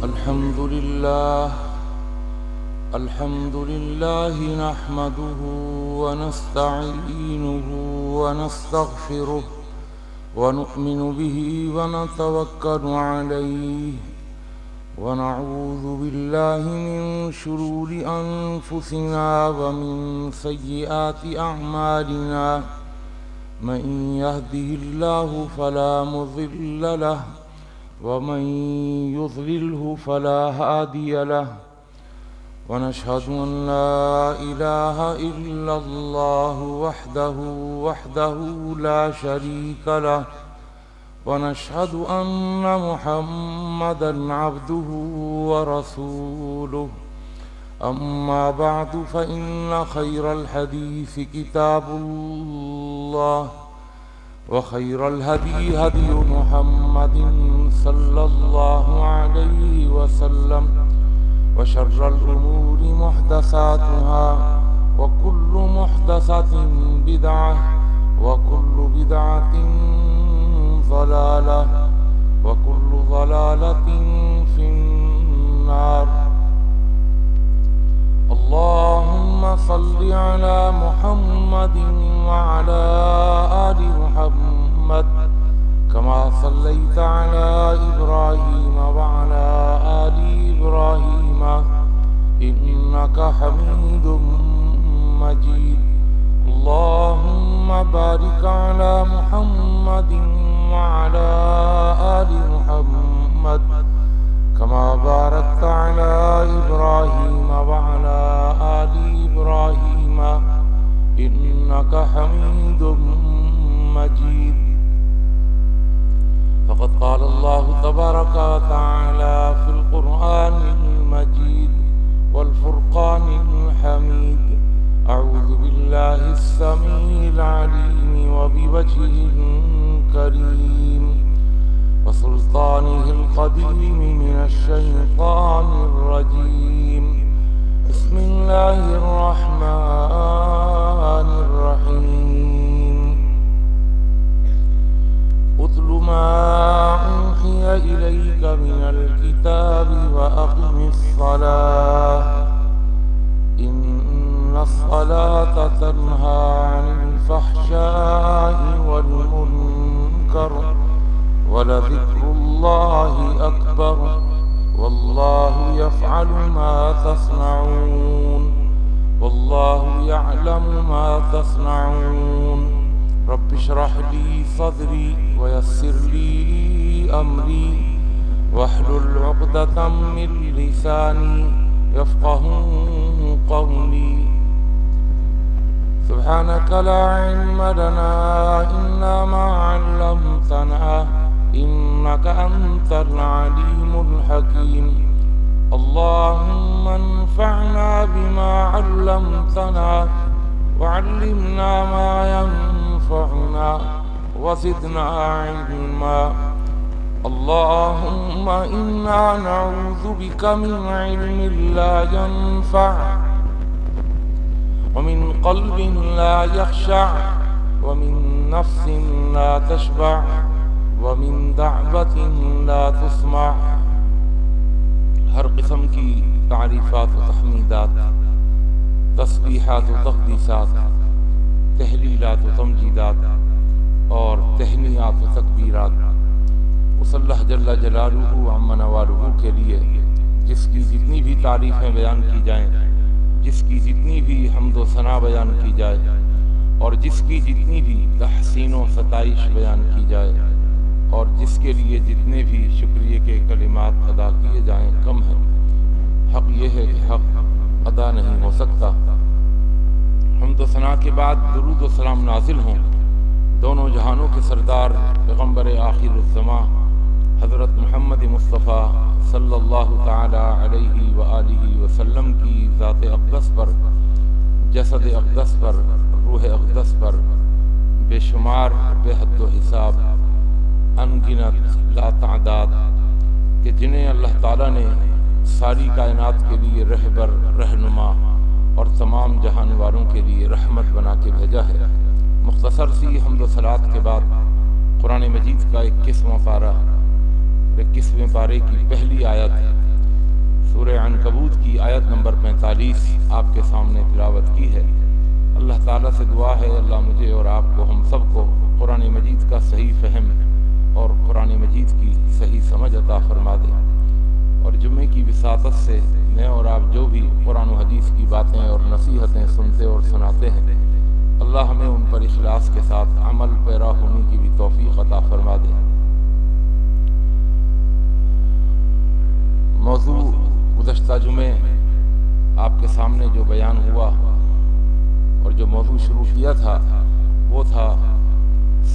الحمد لله نحمده ونستعينه ونستغفره ونؤمن به ونتوكل عليه ونعوذ بالله من شرور أنفسنا ومن سيئات أعمالنا من يهده الله فلا مضل له ومن يضلله فلا هادي له ونشهد أن لا إله إلا الله وحده لا شريك له ونشهد أن محمدا عبده ورسوله أما بعد فإن خير الحديث كتاب الله وخير الهدي هدي محمد صلى الله عليه وسلم وشر الأمور محدثاتها وكل محدثة بدعة وكل بدعة ضلالة وكل ضلالة في النار. اللهم صل على محمد وعلى آل محمد كما صليت على إبراهيم وعلى آل إبراهيم إنك حميد مجيد. اللهم بارك على محمد وعلى آل محمد كما باركت على إبراهيم وعلى آل إبراهيم إنك حميد مجيد. فقد قال الله تبارك وتعالى في القرآن المجيد والفرقان الحميد: أعوذ بالله السميع العليم وبوجهه الكريم وسلطانه القديم من الشيطان الرجيم. بسم الله الرحمن الرحيم. اتل ما أوحي إليك من الكتاب وأقم الصلاة إن الصلاة تنهى عن الفحشاء والمنكر ولذكر الله أكبر والله يفعل ما تصنعون والله يعلم ما تصنعون. رب اشرح لي صدري ويسر لي أمري واحلل عقدة من لساني يفقهوا قولي. سبحانك لا علم لنا إلا ما علمتنا إنك أنت العليم الحكيم. اللهم انفعنا بما علمتنا وعلمنا ما ينفعنا وزدنا علما. اللهم إنا نعوذ بك من علم لا ينفع ومن قلب لا يخشع ومن نفس لا تشبع ومن دعوة لا تسمع. ہر قسم کی تعریفات و تحمیدات، تسبیحات و تقدیسات، تحلیلات و تمجیدات اور تہنیات و تکبیرات اس اللہ جل جلالہ عم نوالہ کے لیے جس کی جتنی بھی تعریفیں بیان کی جائیں، جس کی جتنی بھی حمد و ثنا بیان کی جائے اور جس کی جتنی بھی تحسین و ستائش بیان کی جائے اور جس کے لیے جتنے بھی شکریہ کے کلمات ادا کیے جائیں کم ہیں. حق یہ ہے کہ حق ادا نہیں ہو سکتا. حمد و ثنا کے بعد درود و سلام نازل ہوں دونوں جہانوں کے سردار پیغمبر آخر الزماں حضرت محمد مصطفیٰ صلی اللہ تعالی علیہ وآلہ وسلم کی ذات اقدس پر، جسد اقدس پر، روح اقدس پر بے شمار بے حد و حساب انگنت لا تعداد کہ جنہیں اللہ تعالیٰ نے ساری کائنات کے لیے رہبر، رہنما اور تمام جہان والوں کے لیے رحمت بنا کے بھیجا ہے. مختصر سی حمد و صلات کے بعد قرآن مجید کا 21واں پارہ، 21ویں پارے کی پہلی آیت سورہ عنکبوت کی آیت نمبر 45 آپ کے سامنے تلاوت کی ہے۔ اللہ تعالیٰ سے دعا ہے اللہ مجھے اور آپ کو، ہم سب کو قرآن مجید کا صحیح فہم اور قرآن مجید کی صحیح سمجھ عطا فرما دے، اور جمعے کی وساطت سے میں اور آپ جو بھی قرآن و حدیث کی باتیں اور نصیحتیں سنتے اور سناتے ہیں، اللہ ہمیں ان پر اخلاص کے ساتھ عمل پیرا ہونے کی بھی توفیق عطا فرما دے۔ موضوع گزشتہ جمعے آپ کے سامنے جو بیان ہوا اور جو موضوع شروع کیا تھا وہ تھا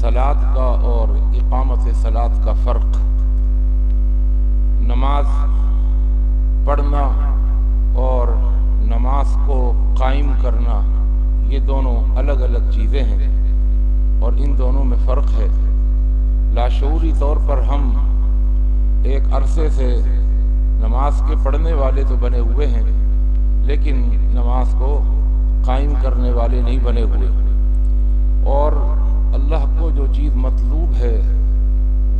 صلاۃ کا اور اقامت صلاۃ کا فرق۔ نماز پڑھنا اور نماز کو قائم کرنا یہ دونوں الگ الگ چیزیں ہیں اور ان دونوں میں فرق ہے۔ لاشعوری طور پر ہم ایک عرصے سے نماز کے پڑھنے والے تو بنے ہوئے ہیں لیکن نماز کو قائم کرنے والے نہیں بنے ہوئے، اور اللہ کو جو چیز مطلوب ہے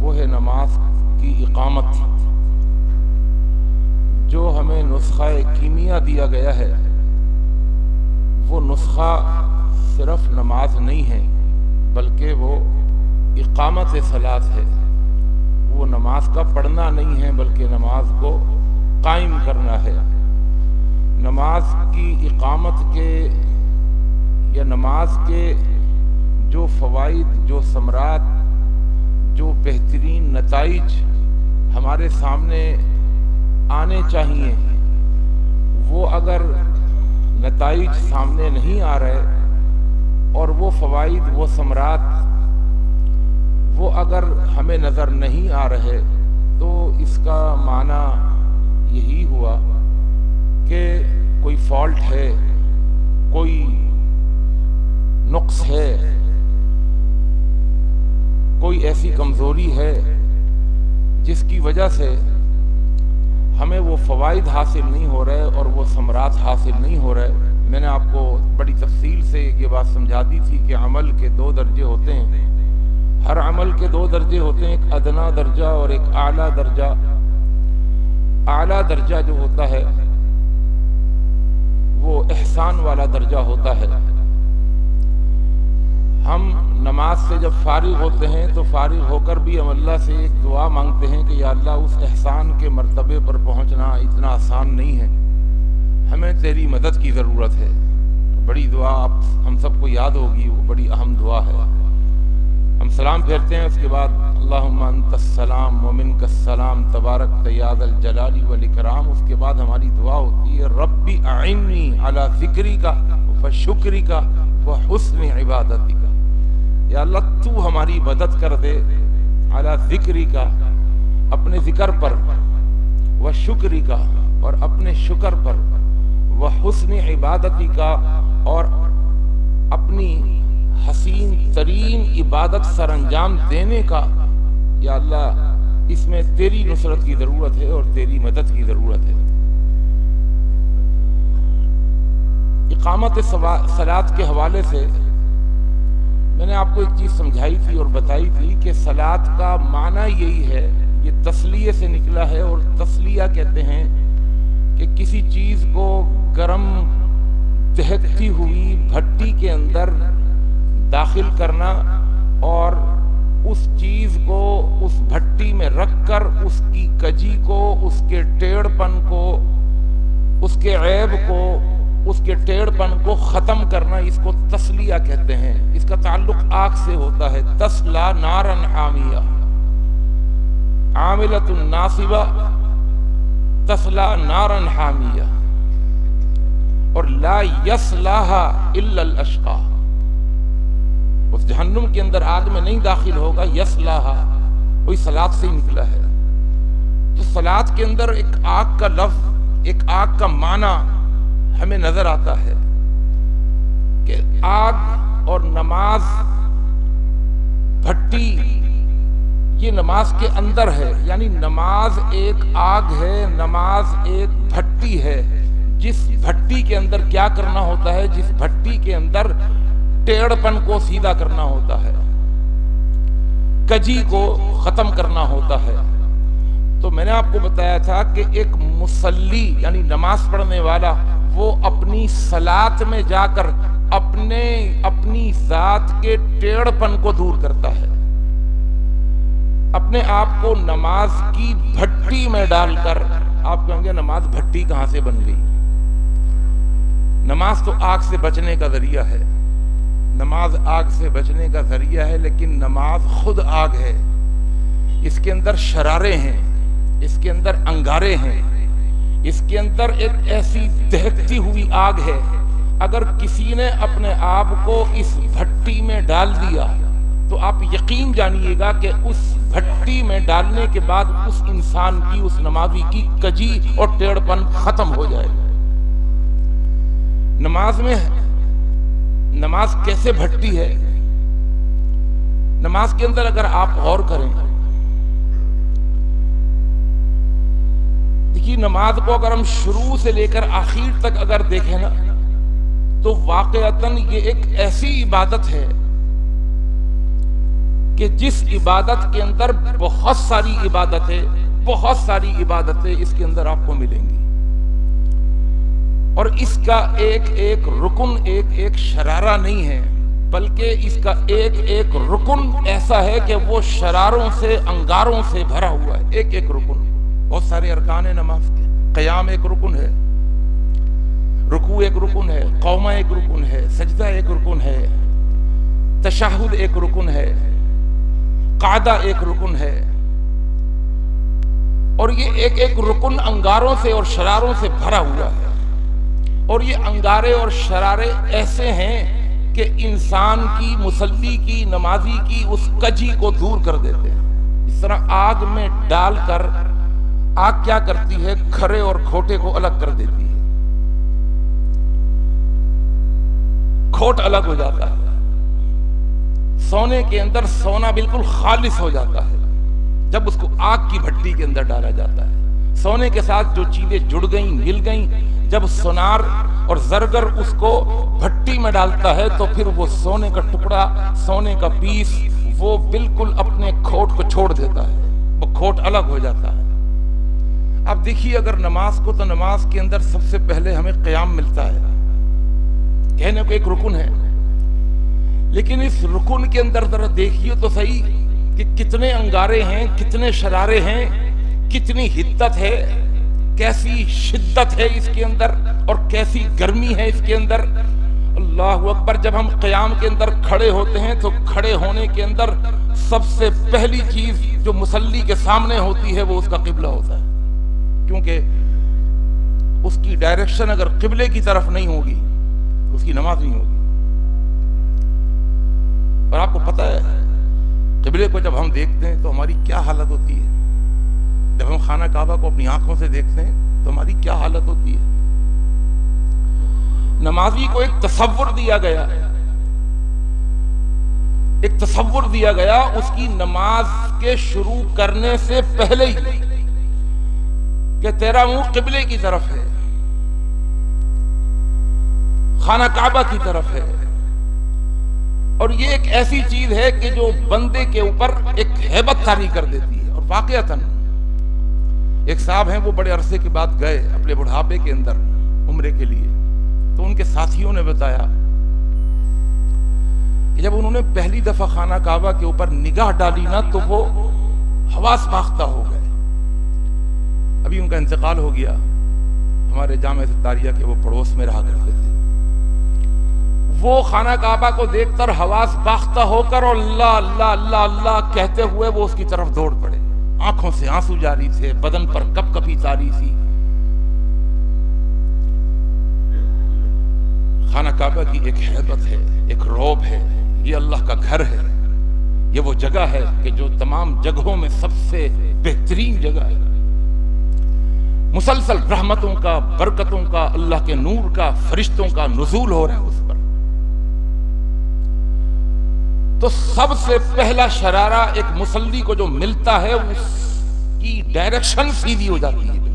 وہ ہے نماز کی اقامت۔ جو ہمیں نسخہ کیمیا دیا گیا ہے وہ نسخہ صرف نماز نہیں ہے بلکہ وہ اقامت صلاۃ ہے۔ وہ نماز کا پڑھنا نہیں ہے بلکہ نماز کو قائم کرنا ہے۔ نماز کی اقامت کے یا نماز کے جو فوائد، جو ثمرات، جو بہترین نتائج ہمارے سامنے آنے چاہیے، وہ اگر نتائج سامنے نہیں آ رہے اور وہ فوائد، وہ ثمرات وہ اگر ہمیں نظر نہیں آ رہے تو اس کا معنی یہی ہوا کہ کوئی فالٹ ہے، کوئی نقص ہے، کوئی ایسی کمزوری ہے جس کی وجہ سے ہمیں وہ فوائد حاصل نہیں ہو رہے اور وہ ثمرات حاصل نہیں ہو رہے۔ میں نے آپ کو بڑی تفصیل سے یہ بات سمجھا دی تھی کہ عمل کے 2 درجے ہوتے ہیں، ہر عمل کے 2 درجے ہوتے ہیں، ایک ادنا درجہ اور ایک اعلیٰ درجہ۔ اعلیٰ درجہ جو ہوتا ہے وہ احسان والا درجہ ہوتا ہے۔ ہم نماز سے جب فارغ ہوتے ہیں تو فارغ ہو کر بھی ہم اللہ سے ایک دعا مانگتے ہیں کہ یا اللہ اس احسان کے مرتبے پر پہنچنا اتنا آسان نہیں ہے، ہمیں تیری مدد کی ضرورت ہے۔ بڑی دعا آپ ہم سب کو یاد ہوگی، وہ بڑی اہم دعا ہے۔ ہم سلام پھیرتے ہیں، اس کے بعد اللہم انت السلام ومنک السلام تبارک یا ذا الجلال والاکرام، اس کے بعد ہماری دعا ہوتی ہے ربی اعنی علی ذکرک وشکرک وحسن عبادتک۔ یا اللہ تو ہماری مدد کر دے علی ذکرک، اپنے ذکر پر، وشکرک اور اپنے شکر پر، وحسن عبادتک اور اپنی حسین ترین عبادت سر انجام دینے کا۔ یا اللہ اس میں تیری نصرت کی ضرورت ہے اور تیری مدد کی ضرورت ہے۔ اقامت صلاۃ کے حوالے سے میں نے آپ کو ایک چیز سمجھائی تھی اور بتائی تھی کہ صلاۃ کا معنی یہی ہے، یہ تسلیہ سے نکلا ہے، اور تسلیہ کہتے ہیں کہ کسی چیز کو گرم دہکتی ہوئی بھٹی کے اندر داخل کرنا اور اس چیز کو اس بھٹی میں رکھ کر اس کی کجی کو، اس کے ٹیڑھ پن کو، اس کے عیب کو، اس کے ٹیڑھ پن کو ختم کرنا، اس کو تسلیہ کہتے ہیں۔ اس کا تعلق آگ سے ہوتا ہے۔ تسلا نارن حامیہ، عاملۃ ناصبہ تسلا نارن حامیہ، اور لا یصلاھا الا الاشقی، اس جہنم کے اندر آگ میں نہیں داخل ہوگا، یصلاھا وہی صلاۃ سے ہی نکلا ہے۔ تو صلاۃ کے اندر ایک آگ کا لفظ، ایک آگ کا معنی ہمیں نظر آتا ہے کہ آگ اور نماز بھٹی یہ نماز کے اندر ہے، یعنی نماز ایک آگ ہے، نماز ایک بھٹی ہے۔ جس بھٹی کے اندر کیا کرنا ہوتا ہے؟ جس بھٹی کے اندر ٹیڑھ پن کو سیدھا کرنا ہوتا ہے، کجی کو ختم کرنا ہوتا ہے، تو میں نے آپ کو بتایا تھا کہ ایک مصلی یعنی نماز پڑھنے والا وہ اپنی صلات میں جا کر اپنی ذات کے ٹیڑھ پن کو دور کرتا ہے، اپنے آپ کو نماز کی بھٹی میں ڈال کر. آپ کہیں گے نماز بھٹی کہاں سے بن گئی؟ نماز تو آگ سے بچنے کا ذریعہ ہے، نماز آگ سے بچنے کا ذریعہ ہے، لیکن نماز خود آگ ہے. اس کے اندر شرارے ہیں، اس کے اندر انگارے ہیں، اس کے اندر ایک ایسی دہکتی ہوئی آگ ہے. اگر کسی نے اپنے آپ کو اس بھٹی میں ڈال دیا تو آپ یقین جانیے گا کہ اس بھٹی میں ڈالنے کے بعد اس انسان کی، اس نمازی کی کجی اور ٹیڑھ پن ختم ہو جائے گا. نماز کیسے بھٹی ہے؟ نماز کے اندر اگر آپ غور کریں، دیکھیے نماز کو اگر ہم شروع سے لے کر آخر تک اگر دیکھیں نا تو واقعتاً یہ ایک ایسی عبادت ہے کہ جس عبادت کے اندر بہت ساری عبادتیں اس کے اندر آپ کو ملیں گی، اور اس کا ایک رکن ایک شرارہ نہیں ہے، بلکہ اس کا ایک رکن ایسا ہے کہ وہ شراروں سے، انگاروں سے بھرا ہوا ہے. ایک رکن، بہت سارے ارکان ہیں نماز کے. قیام ایک رکن ہے، رکوع ایک رکن ہے، قومہ ایک رکن ہے، سجدہ ایک رکن ہے، تشہد ایک رکن ہے، قعدہ ایک رکن ہے. اور یہ ایک رکن انگاروں سے اور شراروں سے بھرا ہوا ہے. اور یہ انگارے اور شرارے ایسے ہیں کہ انسان کی، مصلی کی، نمازی کی اس کجی کو دور کر دیتے ہیں. اس طرح آگ میں ڈال کر آگ کیا کرتی ہے؟ کھرے اور کھوٹے کو الگ کر دیتی ہے، کھوٹ الگ ہو جاتا ہے. سونے کے اندر سونا بالکل خالص ہو جاتا ہے جب اس کو آگ کی بھٹی کے اندر ڈالا جاتا ہے. سونے کے ساتھ جو چیزیں جڑ گئیں، مل گئیں، جب سونار اور زرگر اس کو بھٹی میں ڈالتا ہے تو پھر وہ سونے کا ٹکڑا، سونے کا پیس وہ بالکل اپنے کھوٹ کو چھوڑ دیتا ہے، وہ کھوٹ الگ ہو جاتا ہے. اب دیکھیے اگر نماز کو، تو نماز کے اندر سب سے پہلے ہمیں قیام ملتا ہے، کہنے کو ایک رکن ہے، لیکن اس رکن کے اندر ذرا دیکھیے تو صحیح کہ کتنے انگارے ہیں، کتنے شرارے ہیں، کتنی حدت ہے، کیسی شدت ہے اس کے اندر، اور کیسی گرمی ہے اس کے اندر. اللہ اکبر. جب ہم قیام کے اندر کھڑے ہوتے ہیں تو کھڑے ہونے کے اندر سب سے پہلی چیز جو مصلی کے سامنے ہوتی ہے وہ اس کا قبلہ ہوتا ہے، کیونکہ اس کی ڈائریکشن اگر قبلے کی طرف نہیں ہوگی تو اس کی نماز نہیں ہوگی. اور آپ کو پتہ ہے قبلے کو جب ہم دیکھتے ہیں تو ہماری کیا حالت ہوتی ہے؟ جب ہم خانہ کعبہ کو اپنی آنکھوں سے دیکھتے ہیں تو ہماری کیا حالت ہوتی ہے؟ نمازی کو ایک تصور دیا گیا اس کی نماز کے شروع کرنے سے پہلے ہی کہ تیرا منہ قبلے کی طرف ہے، خانہ کعبہ کی طرف ہے. اور یہ ایک ایسی چیز ہے کہ جو بندے کے اوپر ایک ہیبت طاری کر دیتی ہے. اور واقعتاً ایک صاحب ہیں، وہ بڑے عرصے کے بعد گئے اپنے بڑھاپے کے اندر عمرے کے لیے، تو ان کے ساتھیوں نے بتایا کہ جب انہوں نے پہلی دفعہ خانہ کعبہ کے اوپر نگاہ ڈالی نا تو وہ حواس باختہ ہو گئے. ابھی ان کا انتقال ہو گیا، ہمارے جامع ستاریہ کے وہ پڑوس میں رہا کرتے تھے. وہ خانہ کعبہ کو دیکھ کر حواس باختہ ہو کر اور اللہ اللہ اللہ اللہ کہتے ہوئے وہ اس کی طرف دوڑ پڑے. آنکھوں سے آنسو جاری تھے، بدن پر کپ کپی تاری تھی. خانہ کعبہ کی ایک ہیبت ہے، ایک رعب ہے. یہ اللہ کا گھر ہے، یہ وہ جگہ ہے کہ جو تمام جگہوں میں سب سے بہترین جگہ ہے. مسلسل رحمتوں کا، برکتوں کا، اللہ کے نور کا، فرشتوں کا نزول ہو رہا ہے اس پر. تو سب سے پہلا شرارہ ایک مصلی کو جو ملتا ہے اس کی ڈائریکشن سیدھی ہو جاتی ہے، بالکل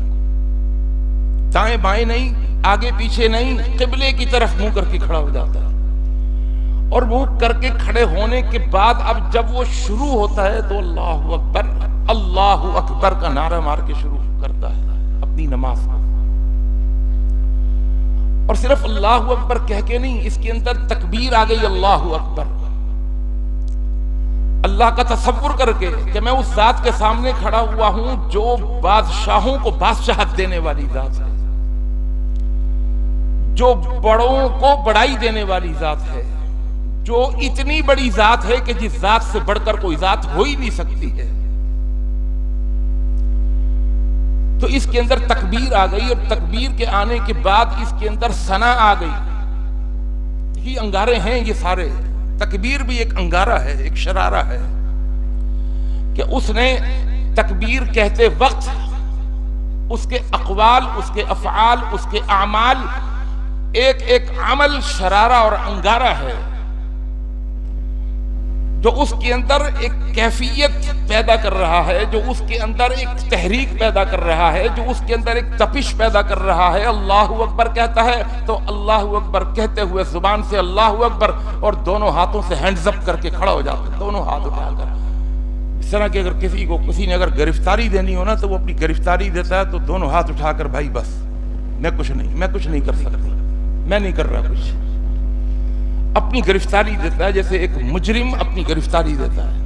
دائیں بائیں نہیں، آگے پیچھے نہیں، قبلے کی طرف منہ کر کے کھڑا ہو جاتا ہے. اور منہ کر کے کھڑے ہونے کے بعد اب جب وہ شروع ہوتا ہے تو اللہ اکبر اللہ اللہ اکبر کا نعرہ مار کے شروع کرتا ہے اپنی نماز کو، اور صرف اللہ اکبر کہہ کے نہیں، اس کے اندر تکبیر آ گئی اللہ اکبر، اللہ کا تصور کر کے کہ میں اس ذات کے سامنے کھڑا ہوا ہوں جو بادشاہوں کو بادشاہت دینے والی ذات ہے، جو بڑوں کو بڑائی دینے والی ذات ہے، جو اتنی بڑی ذات ہے کہ جس ذات سے بڑھ کر کوئی ذات ہو ہی نہیں سکتی ہے۔ تو اس کے اندر تکبیر آ گئی، اور تکبیر کے آنے کے بعد اس کے اندر ثنا آ گئی۔ یہ انگارے ہیں یہ سارے، تکبیر بھی ایک انگارہ ہے، ایک شرارہ ہے کہ اس نے تکبیر کہتے وقت اس کے اقوال، اس کے افعال، اس کے اعمال، ایک ایک عمل شرارہ اور انگارہ ہے جو اس کے اندر ایک کیفیت پیدا کر رہا ہے، جو اس کے اندر ایک تحریک پیدا کر رہا ہے، جو اس کے اندر ایک تپش پیدا کر رہا ہے۔ اللہ اکبر کہتا ہے تو اللہ اکبر کہتے ہوئے زبان سے اللہ اکبر، اور دونوں ہاتھوں سے ہینڈز اپ کر کے کھڑا ہو جاتا ہے، دونوں ہاتھ اٹھا کر، اس طرح کہ اگر کسی نے اگر گرفتاری دینی ہو نا تو وہ اپنی گرفتاری دیتا ہے تو دونوں ہاتھ اٹھا کر، بھائی بس میں کچھ نہیں کر سکتا، میں نہیں کر رہا کچھ، اپنی گرفتاری دیتا ہے جیسے ایک مجرم اپنی گرفتاری دیتا ہے،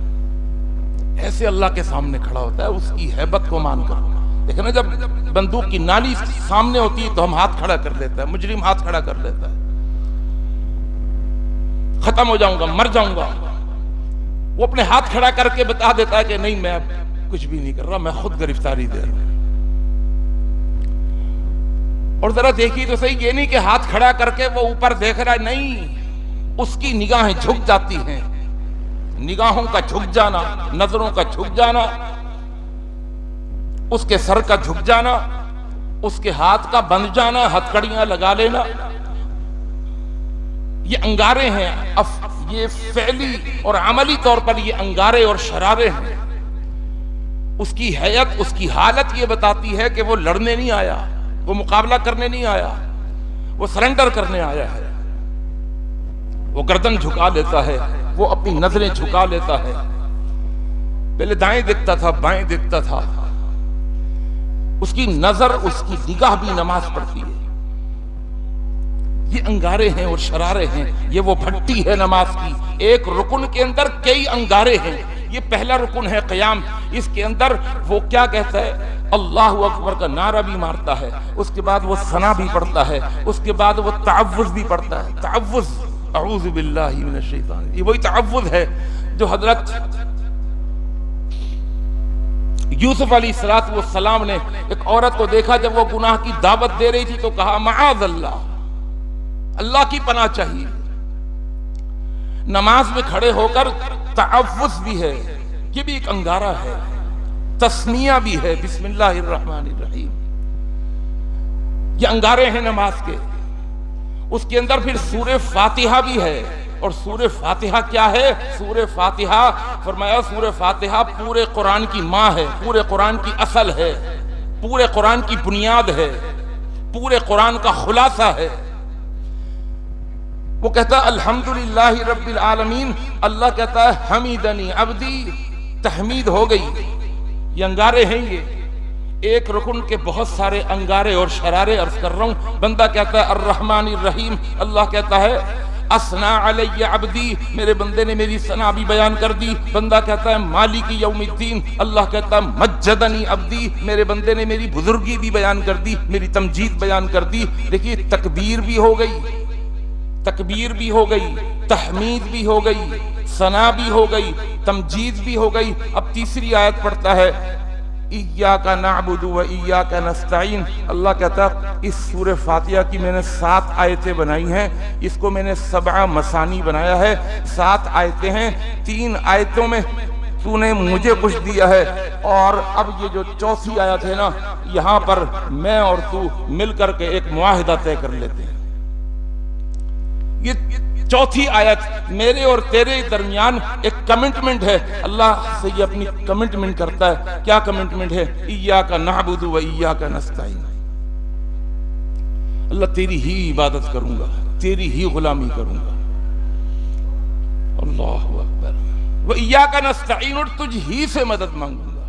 ایسے اللہ کے سامنے کھڑا ہوتا ہے اس کی ہیبت کو مان کر۔ دیکھیں نا جب بندوق کی نالی سامنے ہوتی ہے تو ہم ہاتھ کھڑا کر لیتا ہے، مجرم ہاتھ کھڑا کر لیتا ہے، ختم ہو جاؤں گا، مر جاؤں گا، وہ اپنے ہاتھ کھڑا کر کے بتا دیتا ہے کہ نہیں میں اب کچھ بھی نہیں کر رہا، میں خود گرفتاری دے رہا ہوں۔ اور ذرا دیکھیے تو صحیح، یہ نہیں کہ ہاتھ کھڑا کر کے وہ اوپر دیکھ رہا ہے، نہیں، اس کی نگاہیں جھک جاتی ہیں، نگاہوں کا جھک جانا، نظروں کا جھک جانا، اس کے سر کا جھک جانا، اس کے ہاتھ کا بند جانا، ہتھکڑیاں لگا لینا، یہ انگارے ہیں، یہ فعلی اور عملی طور پر یہ انگارے اور شرارے ہیں۔ اس کی حیت، اس کی حالت یہ بتاتی ہے کہ وہ لڑنے نہیں آیا، وہ مقابلہ کرنے نہیں آیا، وہ سرنڈر کرنے آیا ہے۔ وہ گردن جھکا لیتا ہے، وہ اپنی نظریں جھکا لیتا ہے، پہلے دائیں دیکھتا تھا، بائیں دیکھتا تھا، اس کی نظر، اس کی نگاہ بھی نماز پڑھتی ہے۔ یہ انگارے ہیں اور شرارے ہیں، یہ وہ بھٹی ہے نماز کی، ایک رکن کے اندر کئی انگارے ہیں۔ یہ پہلا رکن ہے قیام، اس کے اندر وہ کیا کہتا ہے، اللہ اکبر کا نعرہ بھی مارتا ہے، اس کے بعد وہ ثنا بھی پڑھتا ہے، اس کے بعد وہ تعوذ بھی پڑھتا ہے، تعوذ، اعوذ باللہ من الشیطان، یہ وہی تعوذ ہے جو حضرت یوسف علیہ السلام نے ایک عورت کو دیکھا جب وہ گناہ کی دعوت دے رہی تھی تو کہا معاذ اللہ، اللہ کی پناہ چاہیے۔ نماز میں کھڑے ہو کر تعوذ بھی ہے، یہ بھی ایک انگارہ ہے، تسمیہ بھی ہے، بسم اللہ الرحمن الرحیم، یہ انگارے ہیں نماز کے۔ اس کے اندر پھر سورہ فاتحہ بھی ہے، اور سورہ فاتحہ کیا ہے؟ سورہ فاتحہ فرمایا سورہ فاتحہ پورے قرآن کی ماں ہے، پورے قرآن کی اصل ہے، پورے قرآن کی بنیاد ہے، پورے قرآن کا خلاصہ ہے۔ وہ کہتا ہے الحمدللہ رب العالمین، اللہ کہتا ہے حمیدنی عبدی، تحمید ہو گئی۔ یہ انگارے ہیں، یہ ایک رکن کے بہت سارے انگارے اور شرارے عرض کر رہا ہوں۔ بندہ کہتا ہے الرحمن الرحیم، اللہ کہتا ہے اسنا علی عبدی، میرے بندے نے میری ثنا بھی بیان کر دی۔ بندہ کہتا ہے مالک یوم الدین، اللہ کہتا ہے مجدنی عبدی، میرے بندے نے میری بزرگی بھی بیان کر دی، میری تمجید بیان کر دی۔ دیکھیے تکبیر بھی ہو گئی، تکبیر بھی ہو گئی، تحمید بھی ہو گئی، ثنا بھی ہو گئی، تمجید بھی ہو گئی۔ اب تیسری آیت پڑھتا ہے ایاک نعبد و ایاک نستعین، اللہ کہتا ہے اس سورہ فاتحہ کی میں نے 7 آیتیں بنائی ہیں، اس کو میں نے 7 مثانی بنایا ہے، 7 آیتیں ہیں، 3 آیتوں میں تو نے مجھے کچھ دیا ہے، اور اب یہ جو 4تھی آیت ہے نا، یہاں پر میں اور تو مل کر کے ایک معاہدہ طے کر لیتے ہیں۔ یہ 4تھی آیت میرے اور تیرے درمیان ایک کمنٹمنٹ ہے، اللہ سے یہ اپنی کمنٹمنٹ کرتا ہے۔ کیا کمنٹمنٹ ہے؟ ایاک نعبد و ایاک نستعین، اللہ تیری ہی عبادت کروں گا، تیری ہی غلامی کروں گا، اللہ اکبر، و ایاک نستعین، اور تجھ ہی سے مدد مانگوں گا۔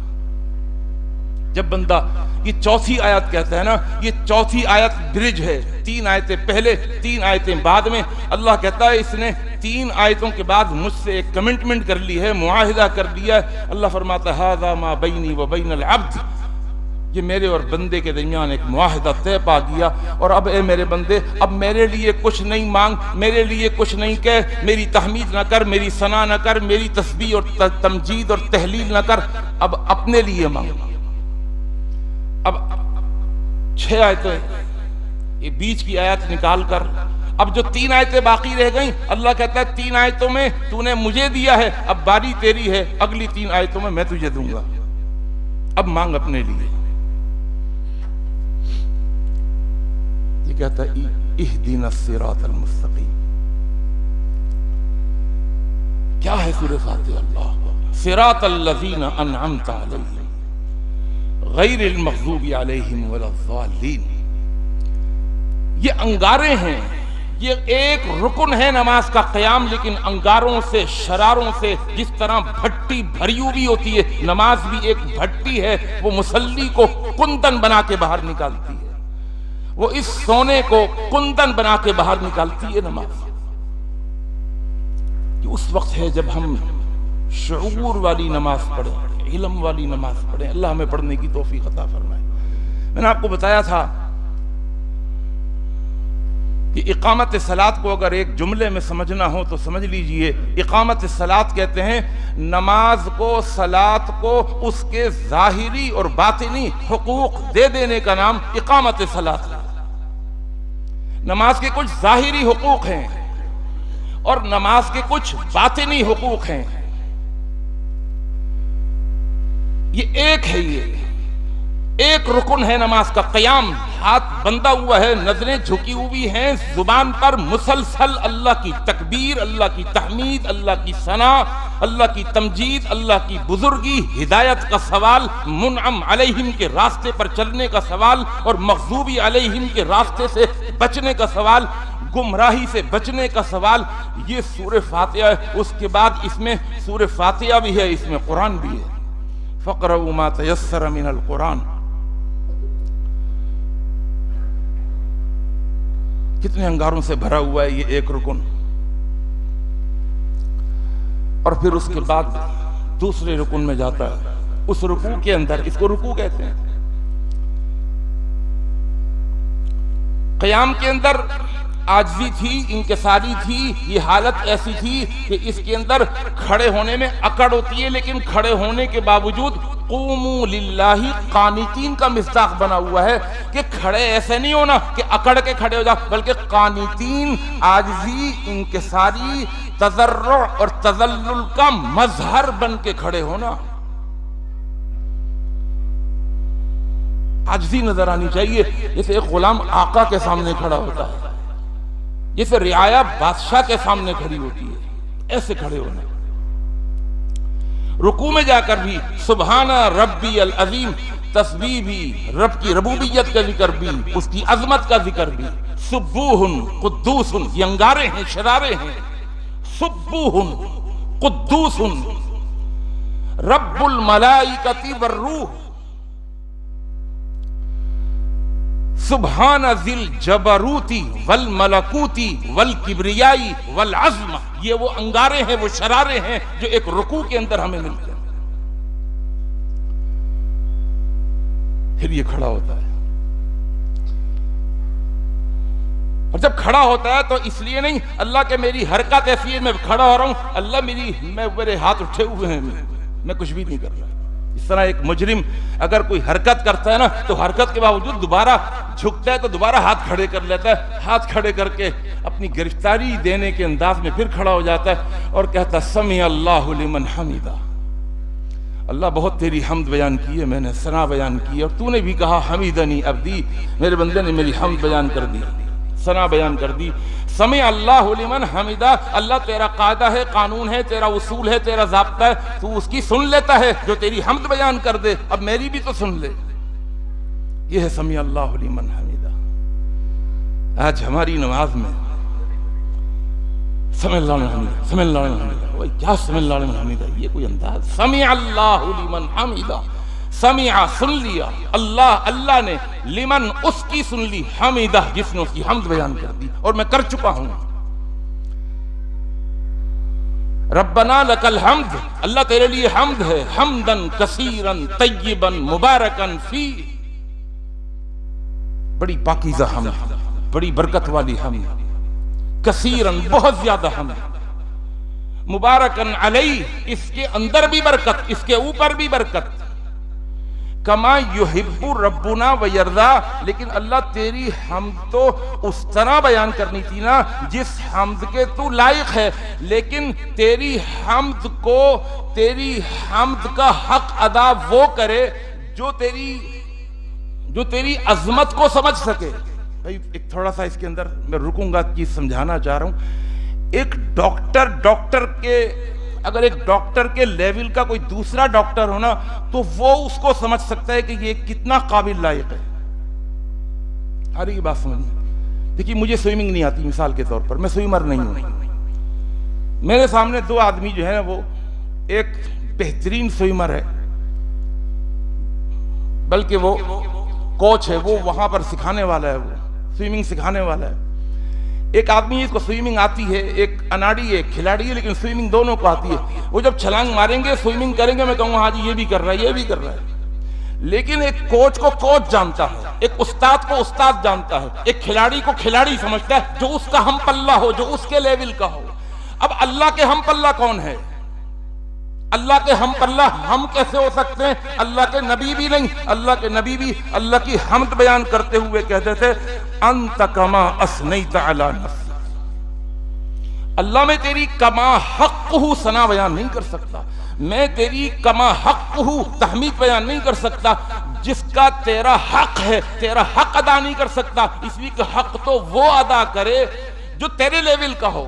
جب بندہ یہ چوتھی آیت کہتا ہے نا، یہ چوتھی آیت برج ہے، 3 آیتیں پہلے 3 آیتیں بعد میں. اللہ کہتا ہے اس نے 3 آیتوں کے بعد مجھ سے ایک کمٹمنٹ کر لی ہے، معاہدہ کر لیا ہے. اللہ فرماتا ہے ھذا ما بینی و بین العبد، یہ میرے اور بندے کے درمیان ایک معاہدہ طے پا گیا. اور اب اے میرے بندے، اب میرے لیے کچھ نہیں مانگ، میرے لیے کچھ نہیں کہہ، میری تحمید نہ کر، میری ثنا نہ کر، میری تسبیح اور تمجید اور تحلیل نہ کر، اب اپنے لیے مانگ. اب 6 آیتیں یہ بیچ کی آیت نکال کر، اب جو 3 آیتیں باقی رہ گئیں، اللہ کہتا ہے 3 آیتوں میں تو نے مجھے دیا ہے، اب باری تیری ہے، اگلی 3 آیتوں میں تجھے دوں گا، اب مانگ اپنے لیے. یہ کہتا ہے اہدنا الصراط المستقیم. کیا ہے سورہ فاتحہ؟ اللہ صراط الذین انعمت علیہم غیر المغضوب علیہم ولا الضالین. یہ انگارے ہیں، یہ ایک رکن ہے نماز کا قیام، لیکن انگاروں سے، شراروں سے، جس طرح بھٹی بھری ہوئی ہوتی ہے، نماز بھی ایک بھٹی ہے، وہ مصلی کو کندن بنا کے باہر نکالتی ہے، وہ اس سونے کو کندن بنا کے باہر نکالتی ہے نماز. یہ اس وقت ہے جب ہم شعور والی نماز پڑھیں، علم والی نماز پڑھیں. اللہ ہمیں پڑھنے کی توفیق عطا فرمائے. میں نے آپ کو بتایا تھا کہ اقامت صلاۃ کو اگر ایک جملے میں سمجھنا ہو تو سمجھ لیجئے، اقامت صلاۃ کہتے ہیں نماز کو، صلاۃ کو اس کے ظاہری اور باطنی حقوق دے دینے کا نام اقامت صلاۃ ہے. نماز کے کچھ ظاہری حقوق ہیں اور نماز کے کچھ باطنی حقوق ہیں. یہ ایک رکن ہے نماز کا قیام. ہاتھ بندہ ہوا ہے، نظریں جھکی ہوئی ہیں، زبان پر مسلسل اللہ کی تکبیر، اللہ کی تحمید، اللہ کی ثنا، اللہ کی تمجید، اللہ کی بزرگی، ہدایت کا سوال، منعم علیہم کے راستے پر چلنے کا سوال اور مغضوبی علیہم کے راستے سے بچنے کا سوال، گمراہی سے بچنے کا سوال. یہ سورہ فاتحہ ہے. اس کے بعد اس میں سورہ فاتحہ بھی ہے، اس میں قرآن بھی ہے. فَقْرَؤُوا مَا تَيَسَّرَ مِنَ الْقُرْآنِ. کتنے انگاروں سے بھرا ہوا ہے یہ ایک رکن. اور پھر اس کے بعد دوسرے رکن میں جاتا ہے. اس رکوع کے اندر، اس کو رکوع کہتے ہیں، قیام کے اندر عاجزی تھی، انکساری تھی. یہ حالت ایسی تھی کہ اس کے اندر کھڑے ہونے میں اکڑ ہوتی ہے، لیکن کھڑے ہونے کے باوجود قوموا للہ قانتین کا مصداق بنا ہوا ہے کہ کھڑے ایسے نہیں ہونا کہ اکڑ کے کھڑے ہو جا، بلکہ قانتین، عاجزی، انکساری، تضرع اور تذلل کا مظہر بن کے کھڑے ہونا. عاجزی نظر آنی چاہیے، جیسے ایک غلام آقا کے سامنے کھڑا ہوتا ہے، جیسے رعایا بادشاہ کے سامنے کھڑی ہوتی ہے، ایسے کھڑے ہونا. رکوع میں جا کر بھی سبحان ربی العظیم، تسبیح بھی، رب کی ربوبیت کا ذکر بھی، اس کی عظمت کا ذکر بھی. سبوح قدوس، یہ انگارے ہیں، شرارے ہیں. سبوح قدوس رب الملائکۃ والروح. سبحان ذی الجبروتی والملکوتی والکبریائی والعظمہ. یہ وہ انگارے ہیں، وہ شرارے ہیں جو ایک رکوع کے اندر ہمیں ملتے ہیں. پھر یہ کھڑا ہوتا ہے، اور جب کھڑا ہوتا ہے تو اس لیے نہیں اللہ کہ میری حرکت ایسی ہے، میں کھڑا ہو رہا ہوں، اللہ میرے ہاتھ اٹھے ہوئے ہیں، میں کچھ بھی نہیں کر رہا. اس طرح ایک مجرم اگر کوئی حرکت کرتا ہے نا تو حرکت کے باوجود دوبارہ جھکتا ہے تو دوبارہ ہاتھ کھڑے کر لیتا ہے. ہاتھ کھڑے کر کے اپنی گرفتاری دینے کے انداز میں پھر کھڑا ہو جاتا ہے اور کہتا ہے سمع اللہ لمن حمدہ. اللہ بہت تیری حمد بیان کی ہے، میں نے ثنا بیان کی، اور تو نے بھی کہا حمیدنی عبدی، میرے بندے نے میری حمد بیان کر دی، ثنا بیان کر دی. سمع اللہ لمن حمدہ. اللہ تیرا قاعدہ ہے، قانون ہے، تیرا اصول ہے، تیرا ضابطہ ہے، تو اس کی سن لیتا ہے. جو تیری حمد بیان کر دے اب میری بھی تو سن لے. یہ ہے سمع اللہ لمن حمدہ. آج ہماری نماز میں سمع اللہ لمن حمدہ، سمع اللہ لمن حمدہ، کیا سمع اللہ لمن حمدہ، یہ کوئی انداز؟ سمع اللہ لمن حمدہ، سمع سن لیا، اللہ نے لمن اس کی سن لی، حمیدہ جس نے اس کی حمد بیان کر دی، اور میں کر چکا ہوں۔ ربنا لک الحمد، اللہ تیرے لیے حمد ہے، حمدن کثیرن طیبن مبارکن فی، بڑی پاکیزہ حمد، بڑی برکت والی حمد، کثیرن بہت زیادہ حمد، مبارکن علیہ اس کے اندر بھی برکت، اس کے اوپر بھی برکت، کما یحب ربنا ویرضا، لیکن اللہ تیری حمد تو اس طرح بیان کرنی تھی نا جس حمد کے تو لائق ہے، لیکن تیری حمد کو، تیری حمد کا حق ادا وہ کرے جو تیری عظمت کو سمجھ سکے۔ بھائی ایک تھوڑا سا اس کے اندر میں رکوں گا، چیز سمجھانا چاہ رہا ہوں۔ ایک ڈاکٹر کے، اگر ایک ڈاکٹر کے لیول کا کوئی دوسرا ڈاکٹر ہونا تو وہ اس کو سمجھ سکتا ہے کہ یہ کتنا قابل لائق ہے۔ ہر ایک بات سمجھیں۔ دیکھیے مجھے سوئمنگ نہیں آتی، مثال کے طور پر میں سوئمر نہیں ہوں، میرے سامنے دو آدمی جو ہے وہ ایک بہترین سوئمر ہے، بلکہ وہ کوچ ہے، وہ وہاں پر سکھانے والا ہے، وہ سوئمنگ سکھانے والا ہے۔ ایک آدمی ہے اس کو سوئمنگ آتی ہے، ایک اناڑی ہے، ایک کھلاڑی ہے، لیکن سوئمنگ دونوں کو آتی ہے۔ وہ جب چھلانگ ماریں گے، سوئمنگ کریں گے، میں کہوں ہاں جی یہ بھی کر رہا ہے، یہ بھی کر رہا ہے۔ لیکن ایک کوچ کو کوچ جانتا ہے، ایک استاد کو استاد جانتا ہے، ایک کھلاڑی کو کھلاڑی سمجھتا ہے جو اس کا ہم پلہ ہو، جو اس کے لیول کا ہو۔ اب اللہ کے ہم پلہ کون ہے؟ اللہ کے ہم پلہ ہم کیسے ہو سکتے ہیں؟ اللہ کے نبی بھی نہیں۔ اللہ کے نبی بھی اللہ کی حمد بیان کرتے ہوئے کہتے تھے انت کما اثنیت علی نفسی، اللہ میں تیری کما حق ثنا بیان نہیں کر سکتا، میں تیری کما حق تحمید بیان نہیں کر سکتا، جس کا تیرا حق ہے تیرا حق ادا نہیں کر سکتا، اس لیے کہ حق تو وہ ادا کرے جو تیرے لیول کا ہو۔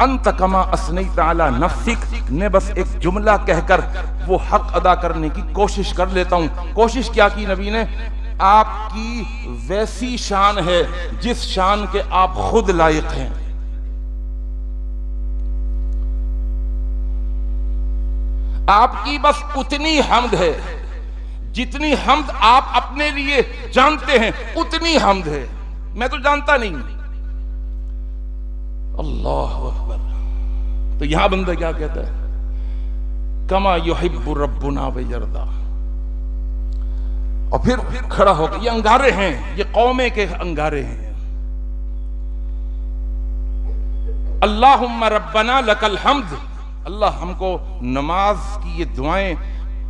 انت کما اثنیت علی نفسک نے بس ایک جملہ کہہ کر وہ حق ادا کرنے کی کوشش کر لیتا ہوں۔ کوشش کیا کی نبی نے؟ آپ کی ویسی شان ہے جس شان کے آپ خود لائق ہیں۔ آپ کی بس اتنی حمد ہے جتنی حمد آپ اپنے لیے جانتے ہیں، اتنی حمد ہے، میں تو جانتا نہیں۔ اللہ اکبر۔ تو یہاں بندہ کیا کہتا ہے؟ کما یحب ربنا ویرضا، اور پھر کھڑا ہو گیا۔ یہ انگارے ہیں، یہ قومیں کے انگارے ہیں۔ اللہم ربنا لک الحمد، اللہ ہم کو نماز کی یہ دعائیں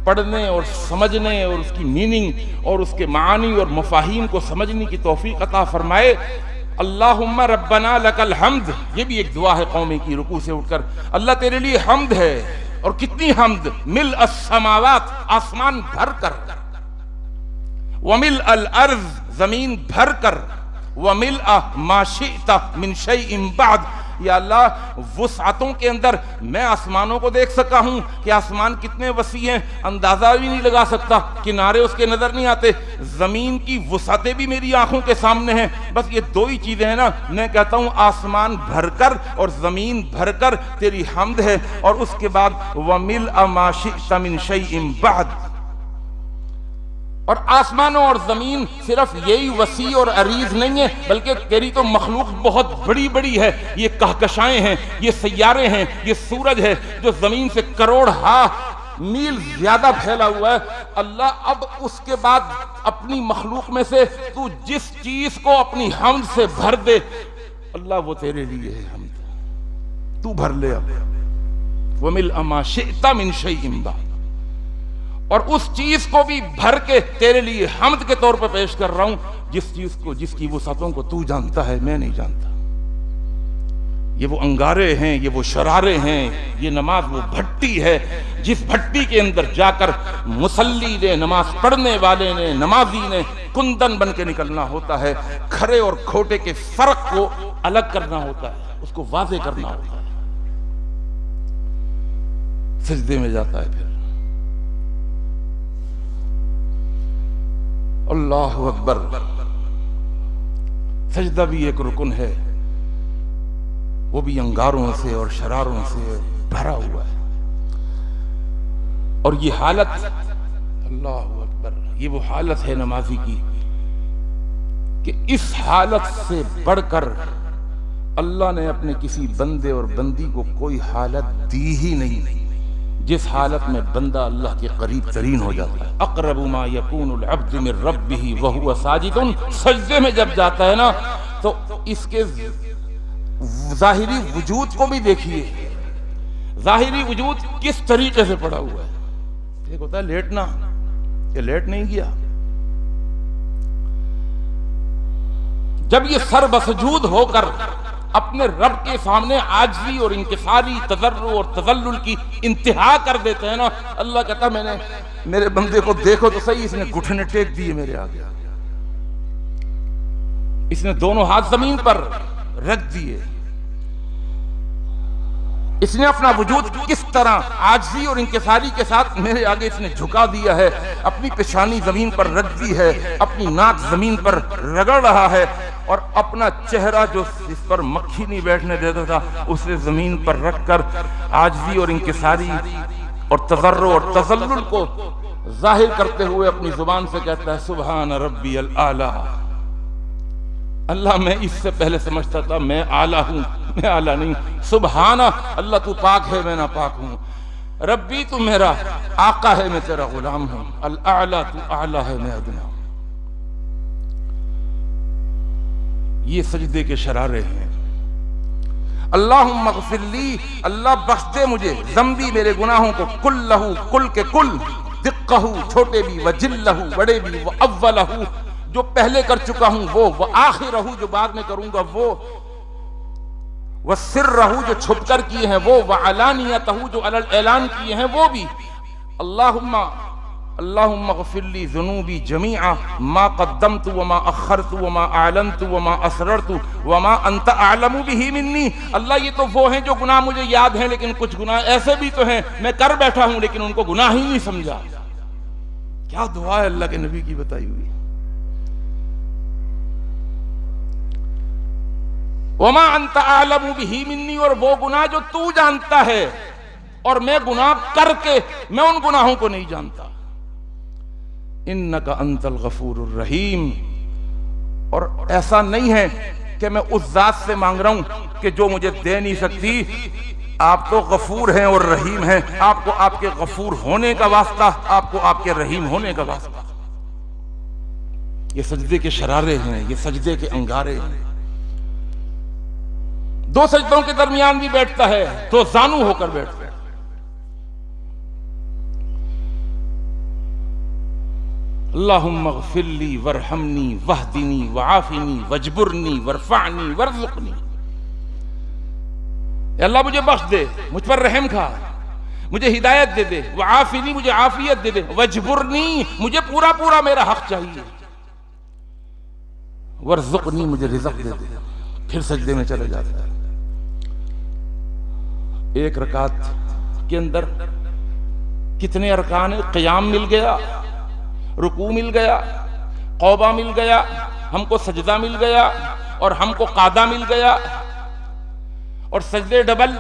پڑھنے اور سمجھنے اور اس کی میننگ اور اس کے معانی اور مفاہیم کو سمجھنے کی توفیق عطا فرمائے۔ اللہم ربنا لک الحمد، یہ بھی ایک دعا ہے قومی کی، رکوع سے اٹھ کر اللہ تیرے لیے حمد ہے، اور کتنی حمد، ملء السماوات آسمان بھر کر، وملء الارض زمین بھر کر، وملء ما شئت من شیء بعد، یا اللہ وسعتوں کے اندر میں آسمانوں کو دیکھ سکا ہوں کہ آسمان کتنے وسیع ہیں، اندازہ بھی نہیں لگا سکتا، کنارے اس کے نظر نہیں آتے، زمین کی وسعتیں بھی میری آنکھوں کے سامنے ہیں۔ بس یہ دو ہی چیزیں ہیں نا، میں کہتا ہوں آسمان بھر کر اور زمین بھر کر تیری حمد ہے، اور اس کے بعد وَمِلْءَ مَا شِئْتَ مِنْ شَيْءٍ بَعْدَ، اور آسمانوں اور زمین صرف یہی وسیع اور عریض نہیں ہے، بلکہ تیری تو مخلوق بہت بڑی بڑی ہے، یہ کہکشائیں ہیں، یہ سیارے ہیں، یہ سورج ہے جو زمین سے کروڑ میل زیادہ پھیلا ہوا ہے۔ اللہ اب اس کے بعد اپنی مخلوق میں سے تو جس چیز کو اپنی حمد سے بھر دے، اللہ وہ تیرے لیے ہے حمد، تو بھر لے۔ اب وَمِلْءَ مَا شِئْتَ مِنْ شَيْءٍ بَعْدَ، اور اس چیز کو بھی بھر کے تیرے لیے حمد کے طور پہ پیش کر رہا ہوں، جس چیز کو، جس کی وسعتوں کو تو جانتا ہے، میں نہیں جانتا۔ یہ وہ انگارے ہیں، یہ وہ شرارے ہیں، یہ نماز وہ بھٹی ہے جس بھٹی کے اندر جا کر مصلی نے، نماز پڑھنے والے نے، نمازی نے کندن بن کے نکلنا ہوتا ہے، کھرے اور کھوٹے کے فرق کو الگ کرنا ہوتا ہے، اس کو واضح کرنا ہوتا ہے، سجدے میں جاتا ہے، پھر اللہ اکبر۔ سجدہ بھی ایک رکن ہے، وہ بھی انگاروں سے اور شراروں سے بھرا ہوا ہے۔ اور یہ حالت، اللہ اکبر، یہ وہ حالت ہے نمازی کی کہ اس حالت سے بڑھ کر اللہ نے اپنے کسی بندے اور بندی کو کوئی حالت دی ہی نہیں جس حالت میں بندہ اللہ کے قریب ترین ہو جاتا ہے۔ اقرب ما یکون العبد من ربہ وہو ساجد، سجدے میں جب جاتا ہے نا تو اس کے ظاہری وجود کو بھی دیکھیے، ظاہری وجود کس طریقے سے پڑا ہوا ہے۔ ایک ہوتا ہے لیٹنا، یہ لیٹ نہیں کیا، جب یہ سر بسجود ہو کر اپنے رب کے سامنے عاجزی اور انکساری، تضرع اور تذلل کی انتہا کر دیتے ہیں نا، اللہ کہتا میں نے میرے بندے کو دیکھو تو صحیح، اس نے گھٹنے ٹیک دیے میرے آگے، اس نے دونوں ہاتھ زمین پر رکھ دیے، اس نے اپنا وجود کس طرح عاجزی اور انکساری کے ساتھ میرے آگے اس نے جھکا دیا ہے، اپنی پیشانی زمین پر رکھ دی ہے، اپنی ناک زمین پر رگڑ رہا ہے، اور اپنا چہرہ جو اس پر مکھی نہیں بیٹھنے دیتا تھا اسے زمین پر رکھ کر عاجزی اور انکساری اور تضرع اور تذلل کو ظاہر کرتے ہوئے اپنی زبان سے کہتا ہے سبحان ربی الاعلی۔ اللہ میں اس سے پہلے سمجھتا تھا میں اعلیٰ ہوں، میں اعلیٰ نہیں، سبحانہ اللہ تو پاک ہے میں ناپاک ہوں، ربی تو میرا آقا ہے میں تیرا غلام ہوں، الاعلی تو اعلیٰ ہے میں ادنا ہوں۔ یہ سجدے کے شرارے ہیں۔ اللہم اغفر لی، اللہ بخش دے مجھے، ذنبی میرے گناہوں کو، کلہ کل کے کل، دقہ چھوٹے بھی، وجلہ بڑے بھی، واولہ جو پہلے کر چکا ہوں وہ، وآخرہ جو بعد میں کروں گا وہ، وسرہ جو چھپ کر کیے ہیں وہ، وعلانیتہ جو اعلان کیے ہیں وہ بھی۔ اللہم اغفر لی ذنوبی جمیعا ما قدمت وما اخرت وما اعلنت وما اسررت وما انت اعلم بہ منی۔ اللہ یہ تو وہ ہیں جو گناہ مجھے یاد ہیں، لیکن کچھ گناہ ایسے بھی تو ہیں میں کر بیٹھا ہوں لیکن ان کو گناہ ہی نہیں سمجھا۔ کیا دعا ہے اللہ کے نبی کی بتائی ہوئی۔ وما انت اعلم بہ منی، اور وہ گناہ جو تو جانتا ہے اور میں گناہ کر کے میں ان گناہوں کو نہیں جانتا۔ انکا انت الغفور الرحیم، اور ایسا نہیں ہے کہ میں اس ذات سے مانگ رہا ہوں کہ جو مجھے دے نہیں سکتی، آپ تو غفور ہیں اور رحیم ہیں، آپ کو آپ کے غفور ہونے کا واسطہ، آپ کو آپ کے رحیم ہونے کا واسطہ۔ یہ سجدے کے شرارے ہیں، یہ سجدے کے انگارے ہیں۔ دو سجدوں کے درمیان بھی بیٹھتا ہے، دو زانو ہو کر بیٹھتا ہے۔ اللہم اغفر لی ورحمنی واہدنی وعافنی واجبرنی وارفعنی وارزقنی۔ اے اللہ مجھے بخش دے، مجھ پر رحم کھا، مجھے ہدایت دے دے، وعافنی مجھے عافیت دے دے، واجبرنی مجھے پورا پورا میرا حق چاہیے، وارزقنی مجھے رزق دے دے۔ پھر سجدے میں چلے جاتا ہے۔ ایک رکعت کے اندر کتنے ارکان؟ قیام مل گیا، رکوع مل گیا، قوبہ مل گیا، ہم کو سجدہ مل گیا، اور ہم کو قعدہ مل گیا، اور سجدے ڈبل۔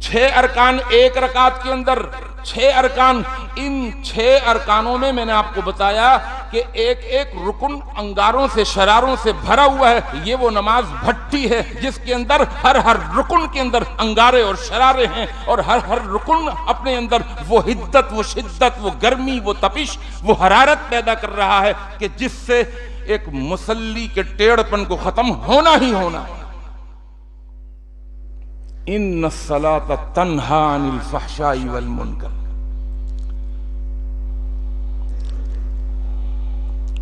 6 ارکان ایک رکعت کے اندر، 6 ارکان۔ ان 6 ارکانوں میں میں نے آپ کو بتایا کہ ایک ایک رکن انگاروں سے، شراروں سے بھرا ہوا ہے۔ یہ وہ نماز بھٹی ہے جس کے اندر ہر رکن کے اندر انگارے اور شرارے ہیں، اور ہر رکن اپنے اندر وہ حدت، وہ شدت، وہ گرمی، وہ تپش، وہ حرارت پیدا کر رہا ہے کہ جس سے ایک مصلی کے ٹیڑھ پن کو ختم ہونا ہی ہونا۔ ان الصلاۃ تنہی عن الفحشاء والمنکر۔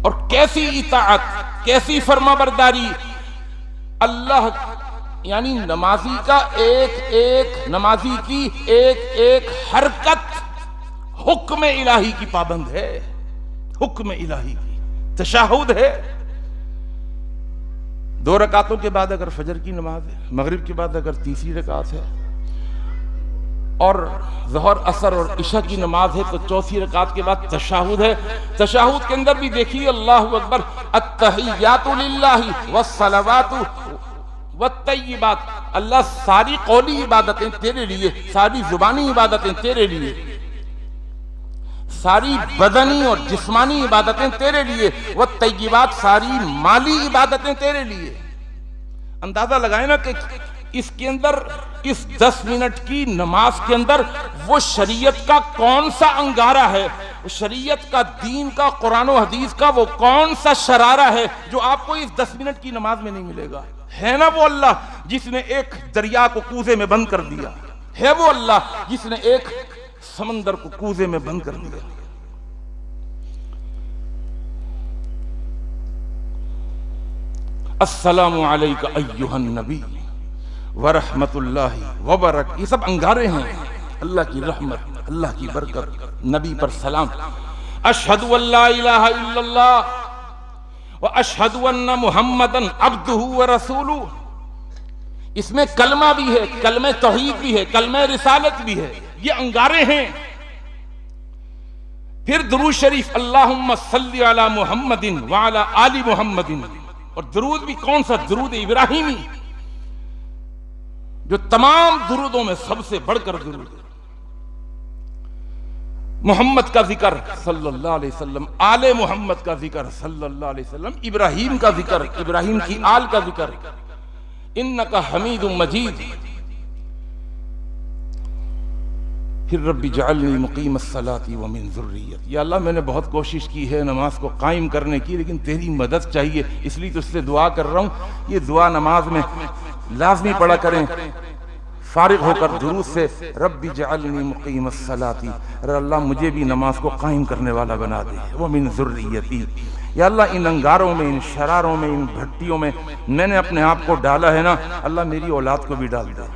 اور کیسی اطاعت، کیسی فرما برداری! اللہ یعنی نمازی کا نمازی کی ایک ایک حرکت حکم الہی کی پابند ہے، حکم الہی کی۔ تشہد ہے 2 رکعتوں کے بعد اگر فجر کی نماز ہے، مغرب کے بعد اگر تیسری رکعت ہے، اور ظہر عصر اور عشاء کی نماز ہے تو 4تھی رکعت کے بعد تشہد ہے۔ تشہد کے اندر بھی دیکھیے اللہ اکبر، التحیات للہ والصلوات والطیبات، اللہ ساری قولی عبادتیں تیرے لیے، ساری زبانی عبادتیں تیرے لیے، ساری بدنی اور جسمانی عبادتیں تیرے لیے، والطیبات ساری مالی عبادتیں تیرے لیے۔ اندازہ لگائیں نا کہ اس کے اندر، اس 10 منٹ کی نماز کے اندر وہ شریعت کا کون سا انگارہ ہے، شریعت کا، دین کا، قرآن و حدیث کا وہ کون سا شرارہ ہے جو آپ کو اس 10 منٹ کی نماز میں نہیں ملے گا۔ ہے نا وہ اللہ جس نے ایک دریا کو کوزے میں بند کر دیا، ہے وہ اللہ جس نے ایک سمندر کو کوزے میں بند کر دیا۔ السلام علیکہ ایہا النبی ورحمت اللہ وبرکاتہ، یہ سب انگارے ہیں، اللہ کی رحمت، اللہ کی برکت، نبی پر سلام۔ اشہد ان لا الہ الا اللہ واشہد ان محمدا عبدہ ورسولہ، اس میں کلمہ بھی ہے، کلمہ توحید بھی ہے، کلمہ رسالت بھی ہے، یہ انگارے ہیں۔ پھر درود شریف، اللہم صلی علی محمد وعلی آل محمد، اور درود بھی کون سا؟ درود ابراہیمی، جو تمام درودوں میں سب سے بڑھ کر درود ہے۔ محمد کا ذکر صلی اللہ علیہ وسلم، آل محمد کا ذکر صلی اللہ علیہ وسلم، ابراہیم کا ذکر، ابراہیم کی آل کا ذکر، انک حمید مجید۔ پھر رب اجعلنی مقیم الصلاۃ ومن ذریتی، یا اللہ میں نے بہت کوشش کی ہے نماز کو قائم کرنے کی، لیکن تیری مدد چاہیے، اس لیے تجھ سے دعا کر رہا ہوں۔ یہ دعا نماز میں لازمی پڑھا کریں، فارغ ہو کر درود سے، رب اجعلنی مقیم الصلاۃ، اللہ مجھے بھی نماز کو قائم کرنے والا بنا دے، ومن ذریتی، یا اللہ ان انگاروں میں، ان شراروں میں، ان بھٹیوں میں نے اپنے آپ کو ڈالا ہے نا، اللہ میری اولاد کو بھی ڈال دے،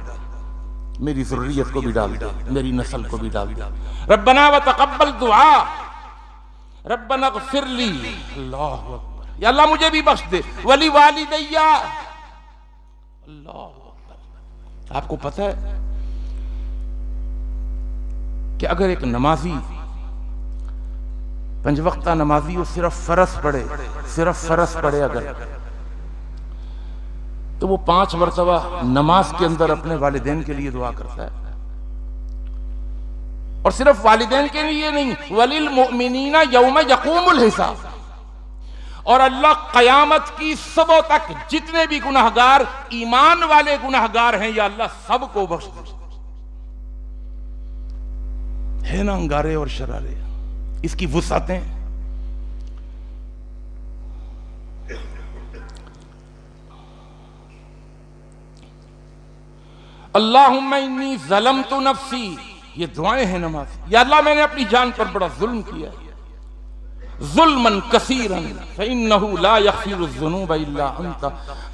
میری ذریت کو بھی ڈال دے، میری نسل کو بھی ڈال دے۔ ربنا وتقبل دعا، ربنا اغفر لی، اللہ اکبر، یا اللہ مجھے بھی بخش دے، ولی والدی، اللہ۔ آپ کو پتہ ہے کہ اگر ایک نمازی، 5 وقتہ نمازی، وہ صرف فرض پڑھے، صرف فرض پڑھے اگر، تو وہ 5 مرتبہ نماز کے اندر اپنے والدین کے لیے دعا کرتا ہے، اور صرف والدین کے لیے نہیں، وَلِلْمُؤْمِنِينَ يَوْمَ يَقُومُ الْحِسَابُ، اور اللہ قیامت کی صبح تک جتنے بھی گناہگار، ایمان والے گناہگار ہیں، یا اللہ سب کو بخش دے۔ ہے نا انگارے اور شرارے، اس کی وسعتیں۔ اللہم انی ظلمت نفسی، یہ دعائیں ہیں نماز، یا اللہ میں نے اپنی جان پر بڑا ظلم کیا ہے، ظلماً کثیراً فإنہ لا یغفر الذنوب الا انت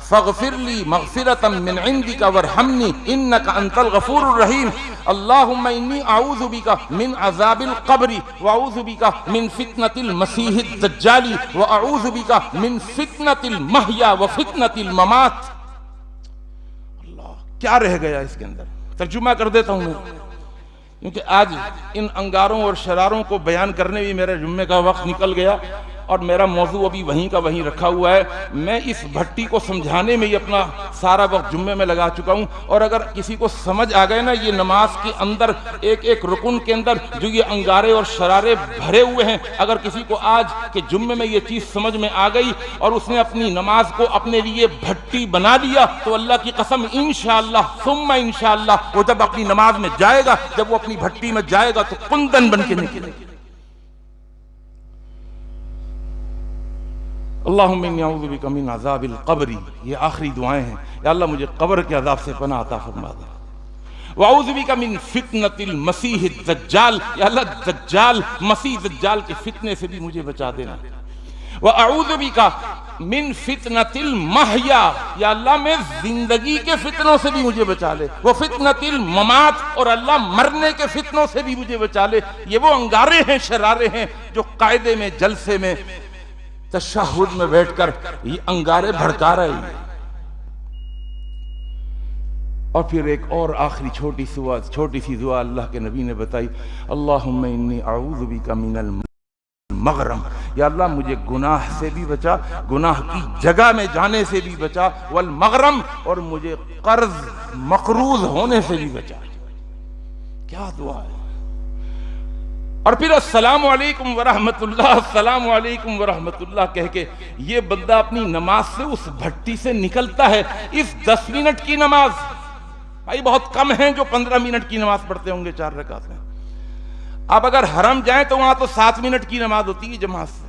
فاغفر لی مغفرۃ من عندک وارحمنی انک انت الغفور الرحیم۔ اللہم انی اعوذ بک من عذاب القبر واعوذ بک من فتنۃ المسیح الدجال واعوذ بک من فتنۃ المحیا وفتنۃ الممات۔ اللہ، کیا رہ گیا اس کے اندر؟ ترجمہ کر دیتا ہوں میں، کیونکہ آج ان انگاروں اور شراروں کو بیان کرنے بھی میرے جمعے کا وقت نکل گیا، اور میرا موضوع ابھی وہیں کا وہیں رکھا ہوا ہے۔ میں اس بھٹی کو سمجھانے میں ہی اپنا سارا وقت جمعے میں لگا چکا ہوں، اور اگر کسی کو سمجھ آ گئے نا، یہ نماز کے اندر ایک ایک رکن کے اندر جو یہ انگارے اور شرارے بھرے ہوئے ہیں، اگر کسی کو آج کے جمعے میں یہ چیز سمجھ میں آ گئی اور اس نے اپنی نماز کو اپنے لیے بھٹی بنا لیا، تو اللہ کی قسم انشاءاللہ ثم انشاءاللہ وہ جب اپنی نماز میں جائے گا، جب وہ اپنی بھٹی میں جائے گا، تو کندن بن کے نکلے گا۔ اللہم انی اعوذ بک من عذاب القبر، یہ آخری دعائیں ہیں، یا اللہ مجھے قبر کے عذاب سے پناہ عطا فرما دے۔ واعوذ بک من فتنۃ المسیح الدجال، یا اللہ دجال، مسیح دجال کے فتنے سے بھی مجھے بچا دینا۔ واعوذ بک من فتنۃ المحیا، یا اللہ میں زندگی کے فتنوں سے بھی مجھے بچا لے۔ وفتنۃ الممات، اور اللہ مرنے کے فتنوں سے بھی مجھے بچا لے۔ یہ وہ انگارے ہیں، شرارے ہیں جو قاعدے میں، جلسے میں، تشہد میں بیٹھ کر یہ انگارے بھڑکا رہے ہیں۔ اور پھر ایک اور آخری چھوٹی سی دعا اللہ کے نبی نے بتائی، اللہم انی اعوذ بک من المغرم، یا اللہ مجھے گناہ سے بھی بچا، گناہ کی جگہ میں جانے سے بھی بچا، والمغرم، اور مجھے قرض مقروض ہونے سے بھی بچا۔ کیا دعا ہے! اور پھر السلام علیکم ورحمت اللہ، السلام علیکم ورحمت اللہ کہہ کے یہ بندہ اپنی نماز سے اس بھٹی سے نکلتا ہے۔ اس 10 منٹ کی نماز، بھائی بہت کم ہیں جو 15 منٹ کی نماز پڑھتے ہوں گے 4 رکعت میں۔ آپ اگر حرم جائیں تو وہاں تو 7 منٹ کی نماز ہوتی ہے جماعت سے،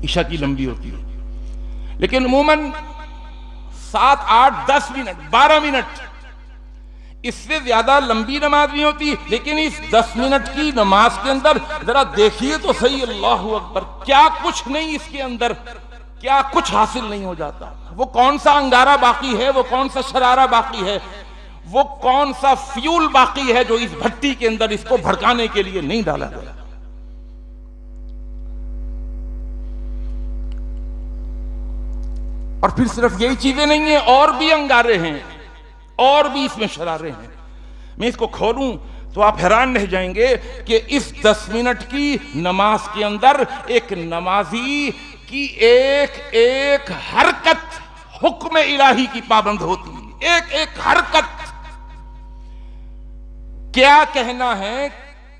عشاء کی لمبی ہوتی ہے، لیکن عموماً 7، 8، 10 منٹ، 12 منٹ، اس سے زیادہ لمبی نماز نہیں ہوتی۔ لیکن اس 10 منٹ کی نماز کے اندر ذرا دیکھیے تو صحیح، اللہ اکبر، کیا کچھ نہیں اس کے اندر، کیا کچھ حاصل نہیں ہو جاتا۔ وہ کون سا انگارہ باقی ہے، وہ کون سا شرارہ باقی ہے، وہ کون سا فیول باقی ہے جو اس بھٹی کے اندر اس کو بھڑکانے کے لیے نہیں ڈالا گیا۔ اور پھر صرف یہی چیزیں نہیں ہیں، اور بھی انگارے ہیں، اور بھی اس میں شرارے ہیں۔ میں اس کو کھولوں تو آپ حیران رہ جائیں گے کہ اس 10 منٹ کی نماز کے اندر ایک نمازی کی ایک ایک حرکت حکم الہی کی پابند ہوتی ہے۔ ایک ایک حرکت، کیا کہنا ہے،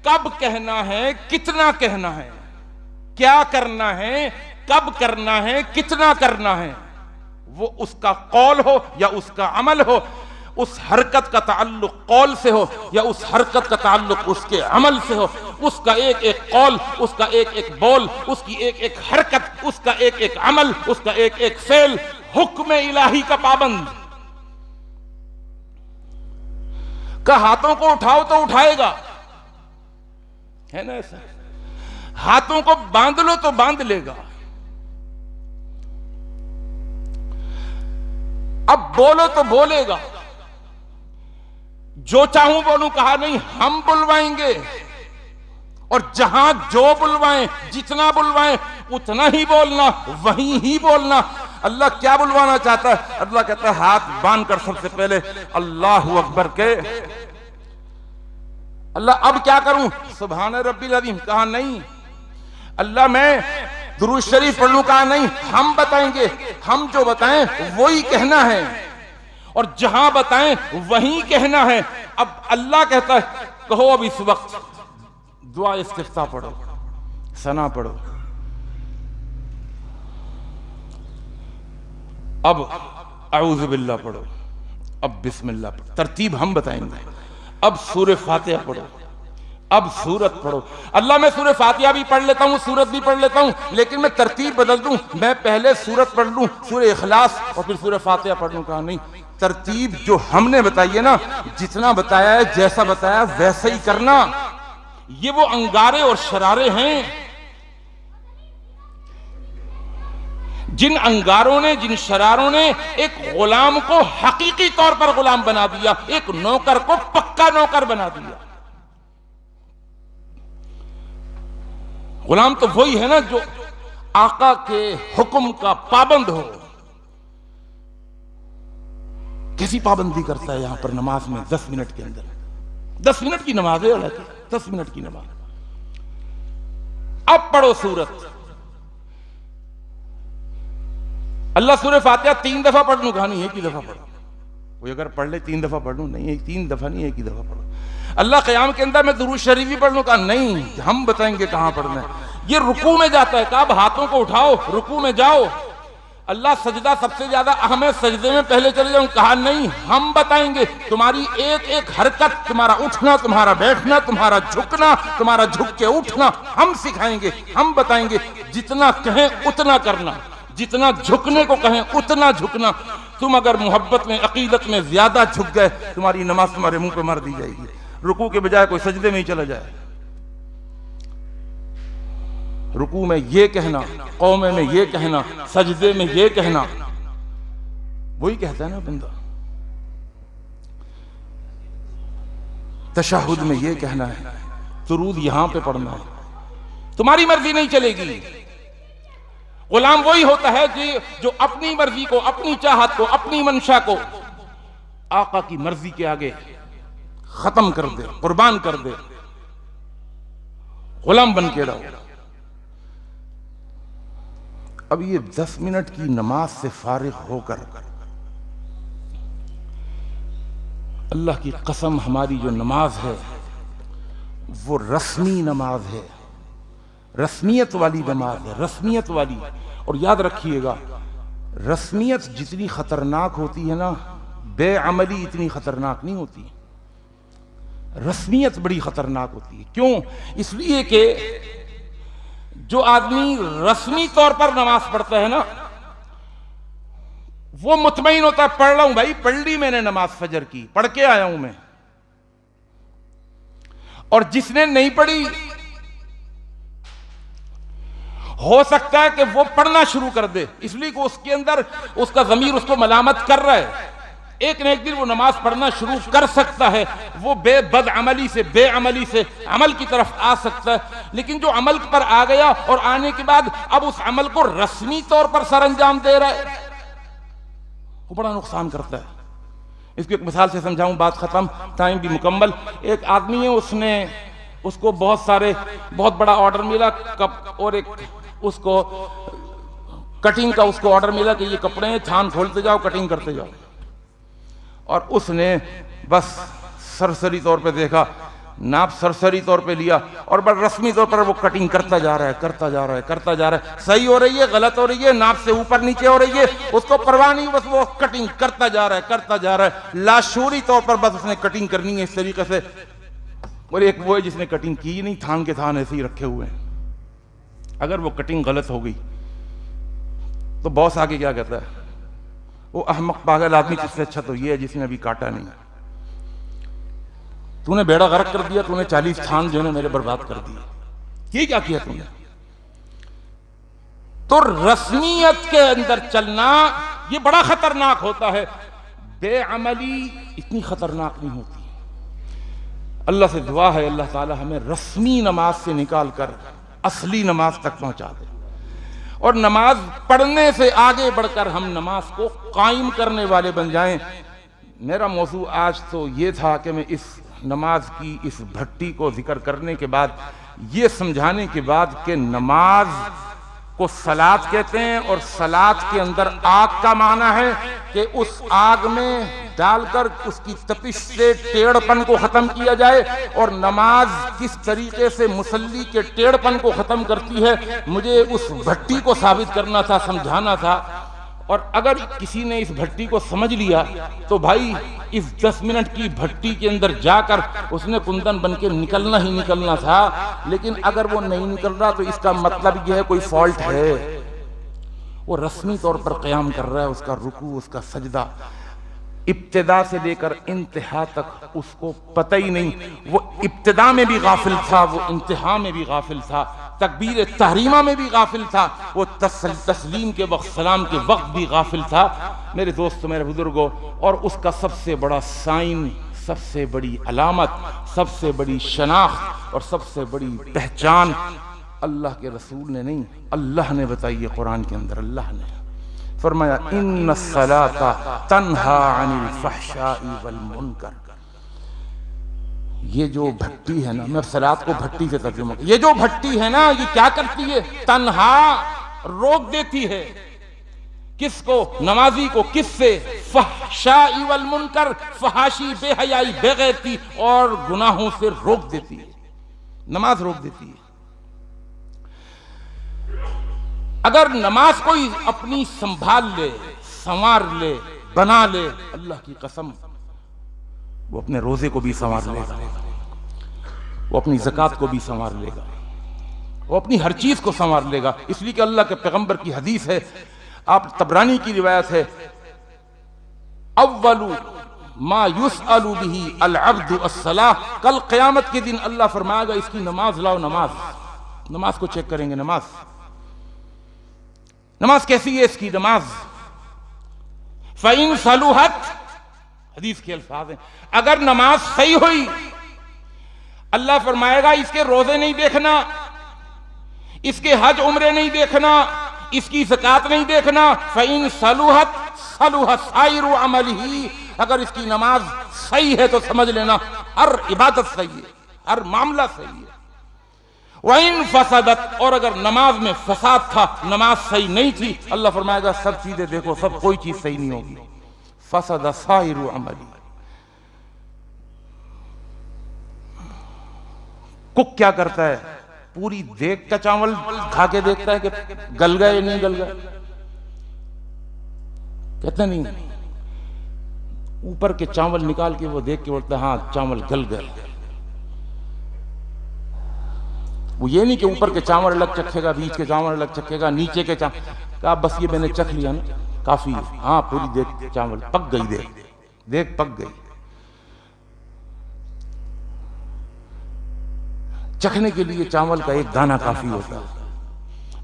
کب کہنا ہے، کتنا کہنا ہے، کیا کرنا ہے، کب کرنا ہے، کتنا کرنا ہے، وہ اس کا قول ہو یا اس کا عمل ہو، اس حرکت کا تعلق قول سے ہو یا اس حرکت کا تعلق اس کے عمل سے ہو، اس کا ایک ایک قول، اس کا ایک ایک بول، اس کی ایک ایک حرکت، اس کا ایک ایک عمل، اس کا ایک ایک فعل حکم الہی کا پابند۔ کہ ہاتھوں کو اٹھاؤ تو اٹھائے گا، ہے نا ایسا؟ ہاتھوں کو باندھ لو تو باندھ لے گا۔ اب بولو تو بولے گا، جو چاہوں بولوں، کہا نہیں ہم بلوائیں گے، اور جہاں جو بلوائیں، جتنا بلوائیں اتنا ہی بولنا، وہیں ہی بولنا۔ اللہ کیا بلوانا چاہتا ہے؟ اللہ کہتا ہے ہاتھ باندھ کر سب سے پہلے اللہ اکبر کے۔ اللہ اب کیا کروں؟ سبحان ربی العظیم، کہا نہیں۔ اللہ میں درود شریف پڑھ لوں، کہا نہیں، ہم بتائیں گے، ہم جو بتائیں وہی کہنا ہے، اور جہاں بتائیں وہیں کہنا ہے۔ اب اللہ کہتا ہے کہو اب اس وقت دعا استفتاح پڑھو، ثنا پڑھو، اب اعوذ باللہ پڑھو، اب بسم اللہ پڑھو، ترتیب ہم بتائیں گے۔ اب سورہ فاتحہ پڑھو، اب سورت پڑھو۔ اللہ میں سورہ فاتحہ بھی پڑھ لیتا ہوں، سورت بھی پڑھ لیتا ہوں، لیکن میں ترتیب بدل دوں، میں پہلے سورت پڑھ لوں، سورہ اخلاص، اور پھر سورہ فاتحہ پڑھ لوں۔ کہا نہیں، ترتیب جو ہم نے بتائی ہے نا، جتنا بتایا ہے، جیسا بتایا ویسا ہی کرنا۔ یہ وہ انگارے اور شرارے ہیں جن انگاروں نے، جن شراروں نے ایک غلام کو حقیقی طور پر غلام بنا دیا، ایک نوکر کو پکا نوکر بنا دیا۔ غلام تو وہی ہے نا جو آقا کے حکم کا پابند ہو۔ کیسی پابندی کرتا ہے یہاں پر نماز میں 10 منٹ کے اندر؟ 10 منٹ کی نماز ہے، 10 منٹ کی نماز۔ اب پڑھو سورت۔ اللہ سورہ فاتحہ 3 دفعہ پڑھ لوں، کہا نہیں ایک ہی دفعہ پڑھو۔ کوئی اگر پڑھ لے 3 دفعہ پڑھ لوں، نہیں 3 دفعہ نہیں، ایک ہی دفعہ پڑھو۔ اللہ قیام کے اندر میں درود شریف بھی پڑھ لوں، کہا نہیں ہم بتائیں گے کہاں پڑھنا ہے۔ یہ رکوع میں جاتا ہے، کہا اب ہاتھوں کو اٹھاؤ، رکوع میں جاؤ۔ اللہ سجدہ سب سے زیادہ اہم ہے، سجدے میں پہلے چلے جاؤں، کہا نہیں ہم بتائیں گے، تمہاری ایک ایک حرکت، تمہارا اٹھنا، تمہارا بیٹھنا، تمہارا جھکنا، تمہارا جھک کے اٹھنا ہم سکھائیں گے، ہم بتائیں گے۔ جتنا کہیں اتنا کرنا، جتنا جھکنے کو کہیں اتنا جھکنا۔ تم اگر محبت میں، عقیدت میں زیادہ جھک گئے، تمہاری نماز تمہارے منہ پہ مار دی جائے گی۔ رکوع کے بجائے کوئی سجدے میں ہی چلا جائے، رکوع میں یہ کہنا، قومے میں یہ کہنا، سجدے میں یہ کہنا، وہی کہتا ہے نا بندہ۔ تشہد میں یہ کہنا ہے، درود یہاں پہ پڑھنا ہے، تمہاری مرضی نہیں چلے گی۔ غلام وہی ہوتا ہے جو اپنی مرضی کو، اپنی چاہت کو، اپنی منشا کو آقا کی مرضی کے آگے ختم کر دے، قربان کر دے۔ غلام بن کے رہو۔ اب یہ 10 منٹ کی نماز سے فارغ ہو کر اللہ کی قسم ہماری جو نماز ہے وہ رسمی نماز ہے، رسمیت والی نماز ہے، رسمیت والی. اور یاد رکھیے گا رسمیت جتنی خطرناک ہوتی ہے نا بے عملی اتنی خطرناک نہیں ہوتی. رسمیت بڑی خطرناک ہوتی ہے. کیوں؟ اس لیے کہ جو آدمی رسمی طور پر نماز پڑھتا ہے نا وہ مطمئن ہوتا ہے پڑھ رہا ہوں بھائی، پڑھ لی میں نے نماز فجر کی، پڑھ کے آیا ہوں میں. اور جس نے نہیں پڑھی ہو سکتا ہے کہ وہ پڑھنا شروع کر دے، اس لیے کہ اس کے اندر اس کا ضمیر اس کو ملامت کر رہا ہے. ایک نہ ایک دن وہ نماز پڑھنا شروع کر سکتا ہے، وہ بد عملی سے بے عملی سے عمل کی طرف آ سکتا ہے. لیکن جو عمل پر آ گیا اور آنے کے بعد اب اس عمل کو رسمی طور پر سر انجام دے رہا ہے، وہ بڑا نقصان کرتا ہے. اس کو ایک مثال سے سمجھاؤں، بات ختم، ٹائم بھی مکمل. ایک آدمی ہے، اس کو بہت بڑا آرڈر ملا اور ایک اس کو کٹنگ کا اس کو آرڈر ملا کہ یہ کپڑے ہیں، تھان کھولتے جاؤ، کٹنگ کرتے جاؤ. اور اس نے بس سرسری طور پہ دیکھا، ناپ سرسری طور پہ لیا اور بڑا رسمی طور پر وہ کٹنگ کرتا جا رہا ہے. صحیح ہو رہی ہے، غلط ہو رہی ہے، ناپ سے اوپر نیچے ہو رہی ہے، اس کو پرواہ نہیں، بس وہ کٹنگ کرتا جا رہا ہے. لاشعوری طور پر بس اس نے کٹنگ کرنی ہے اس طریقے سے. اور ایک وہ ہے جس نے کٹنگ کی نہیں، تھان کے تھان ایسے ہی رکھے ہوئے ہیں. اگر وہ کٹنگ غلط ہو گئی تو باس آگے کیا کہتا ہے؟ وہ احمق پاگل آدمی، جس سے اچھا تو یہ ہے جس نے ابھی کاٹا نہیں. تو نے بیڑا غرق کر دیا، تو نے 40 تھان جو نے میرے برباد کر دیے. یہ کیا کیا تو نے؟ تو رسمیت کے اندر چلنا یہ بڑا خطرناک ہوتا ہے، بے عملی اتنی خطرناک نہیں ہوتی. اللہ سے دعا ہے اللہ تعالی ہمیں رسمی نماز سے نکال کر اصلی نماز تک پہنچا دے، اور نماز پڑھنے سے آگے بڑھ کر ہم نماز کو قائم کرنے والے بن جائیں. میرا موضوع آج تو یہ تھا کہ میں اس نماز کی اس بھٹی کو ذکر کرنے کے بعد، یہ سمجھانے کے بعد کہ نماز کو صلاۃ کہتے ہیں، اور صلاۃ کے اندر آگ کا معنی ہے کہ اس آگ میں ڈال کر اس کی تپش سے ٹیڑھ پن کو ختم کیا جائے. اور نماز کس طریقے سے مصلی کے ٹیڑھ پن کو ختم کرتی ہے مجھے اس بھٹی کو ثابت کرنا تھا، سمجھانا تھا. اور اگر کسی نے اس بھٹی کو سمجھ لیا تو بھائی اس 10 منٹ کی بھٹی کے اندر جا کر اس نے کندن بن کے نکلنا ہی نکلنا تھا. لیکن اگر وہ نہیں نکل رہا تو اس کا مطلب یہ ہے کوئی فالٹ ہے. وہ رسمی طور پر قیام کر رہا ہے، اس کا رکوع، اس کا سجدہ ابتدا سے لے کر انتہا تک اس کو پتہ ہی نہیں. وہ ابتدا میں بھی غافل تھا، وہ انتہا میں بھی غافل تھا، تکبیر تحریمہ میں بھی غافل تھا، وہ تسلیم کے وقت، سلام کے وقت بھی غافل تھا. میرے دوستو، میرے بزرگوں، اور اس کا سب سے بڑا سائن، سب سے بڑی علامت، سب سے بڑی شناخت اور سب سے بڑی پہچان اللہ کے رسول نے نہیں، اللہ نے بتائی ہے قرآن کے اندر. اللہ نے فرمایا ان الصلاۃ تنہا عن الفحشاء والمنکر. یہ جو بھٹی ہے نا، میں صلاۃ کو بھٹی سے ترجمہ کروں، یہ جو بھٹی ہے نا یہ کیا کرتی ہے؟ تنہا روک دیتی ہے. کس کو؟ نمازی کو. کس سے؟ فحشاء والمنکر، فحاشی، بے حیائی، بے غیرتی اور گناہوں سے روک دیتی ہے. نماز روک دیتی ہے. اگر نماز کوئی اپنی سنبھال لے، سنوار لے، بنا لے، اللہ کی قسم وہ اپنے روزے کو بھی سنوار لے گا، وہ اپنی زکوٰۃ کو بھی سنوار لے گا، وہ اپنی ہر چیز کو سنوار لے گا. اس لیے کہ اللہ کے پیغمبر کی حدیث ہے، آپ طبرانی کی روایت ہے، اول ما یسأل بہ العبد الصلاۃ. کل قیامت کے دن اللہ فرمائے گا اس کی نماز لاؤ. نماز کو چیک کریں گے. نماز کیسی ہے اس کی؟ نماز فَإِن صَلُحَتْ، حدیث کے الفاظ ہیں، اگر نماز صحیح ہوئی اللہ فرمائے گا اس کے روزے نہیں دیکھنا، اس کے حج عمرے نہیں دیکھنا، اس کی زکوٰۃ نہیں دیکھنا. فَإِن صَلُحَتْ صَلُحَ سَائِرُ عَمَلِهِ. اگر اس کی نماز صحیح ہے تو سمجھ لینا ہر عبادت صحیح ہے، ہر معاملہ صحیح ہے. وَإِن فَسَدَتْ، اور اگر نماز میں فساد تھا، نماز صحیح نہیں تھی، اللہ فرمائے گا سب چیزیں دیکھو، سب کوئی چیز صحیح نہیں ہوگی. فَسَدَ سَائِرُ عَمَلِهِ. کک کیا کرتا ہے؟ پوری دیگ کا چاول کھا کے دیکھتا ہے کہ گل گئے یا نہیں گل گئے. کہتا نہیں، اوپر کے چاول نکال کے وہ دیکھ کے بولتا ہے ہاں چاول گل گئے. وہ یہ نہیں کہ اوپر کے چاول الگ چکھے گا، بیچ کے چاول الگ چکھے گا، نیچے کے چاول. کہا بس یہ میں نے چکھ لیا نا کافی ہے. ہاں پوری دیگ چاول پک گئی، دیگ پک گئی. چکھنے کے لیے چاول کا ایک دانہ کافی ہوتا ہے.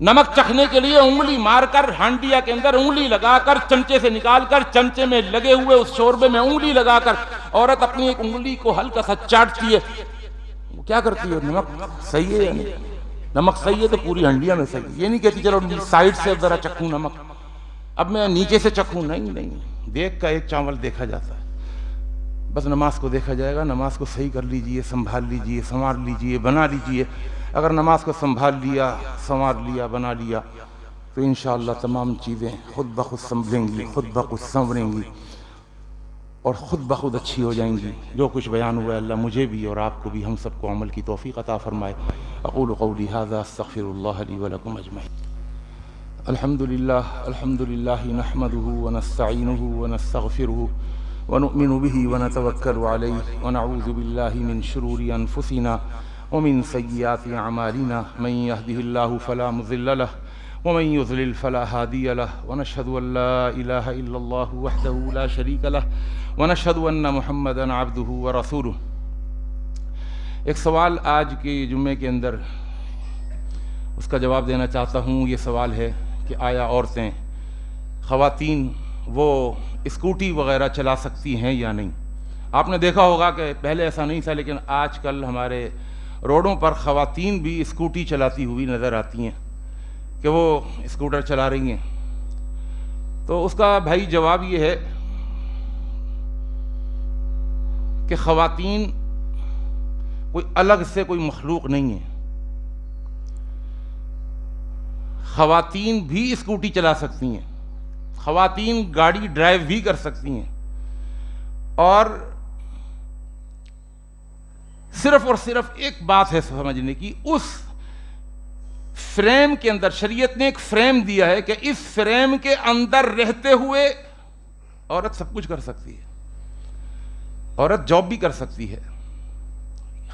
نمک چکھنے کے لیے انگلی مار کر ہانڈیا کے اندر انگلی لگا کر چمچے سے نکال کر چمچے میں لگے ہوئے اس شوربے میں انگلی لگا کر عورت اپنی ایک انگلی کو ہلکا سا چاٹتی ہے. وہ کیا کرتی ہے؟ نمک صحیح ہے یا نہیں؟ نمک صحیح ہے تو پوری ہنڈیا میں صحیح. یہ نہیں کہتی چلو سائڈ سے ذرا چکھوں نمک، اب میں نیچے سے چکھوں. نہیں، دیکھ کا ایک چاول دیکھا جاتا ہے. بس نماز کو دیکھا جائے گا. نماز کو صحیح کر لیجئے، سنبھال لیجئے، سنوار لیجئے، بنا لیجئے. اگر نماز کو سنبھال لیا، سنوار لیا، بنا لیا تو انشاءاللہ تمام چیزیں خود بخود سنبھلیں گی، خود بخود سنوریں گی اور خود بخود اچھی ہو جائیں گی. جو کچھ بیان ہوا ہے اللہ مجھے بھی اور آپ کو بھی، ہم سب کو عمل کی توفیق عطا فرمائے. اقول قولی ھذا استغفر اللہ لی ولکم اجمعین. الحمد للہ نحمده ونستعینه ونستغفره ونؤمن به ونتوکل علیہ ونعوذ باللہ من شرور انفسنا ومن سیئات اعمالنا من يهده الله فلا مضل له ومن يضلل فلا هادي له ونشهد ان لا اله الا الله وحده لا شريك له ونشهد ان محمدا عبده ورسوله. ایک سوال آج کے جمعے کے اندر اس کا جواب دینا چاہتا ہوں. یہ سوال ہے کہ آیا عورتیں، خواتین وہ اسکوٹی وغیرہ چلا سکتی ہیں یا نہیں؟ آپ نے دیکھا ہوگا کہ پہلے ایسا نہیں تھا، لیکن آج کل ہمارے روڈوں پر خواتین بھی اسکوٹی چلاتی ہوئی نظر آتی ہیں کہ وہ اسکوٹر چلا رہی ہیں. تو اس کا بھائی جواب یہ ہے کہ خواتین کوئی الگ سے کوئی مخلوق نہیں ہے. خواتین بھی اسکوٹی چلا سکتی ہیں، خواتین گاڑی ڈرائیو بھی کر سکتی ہیں، اور صرف ایک بات ہے سمجھنے کی، اس فریم کے اندر شریعت نے ایک فریم دیا ہے کہ اس فریم کے اندر رہتے ہوئے عورت سب کچھ کر سکتی ہے، عورت جاب بھی کر سکتی ہے.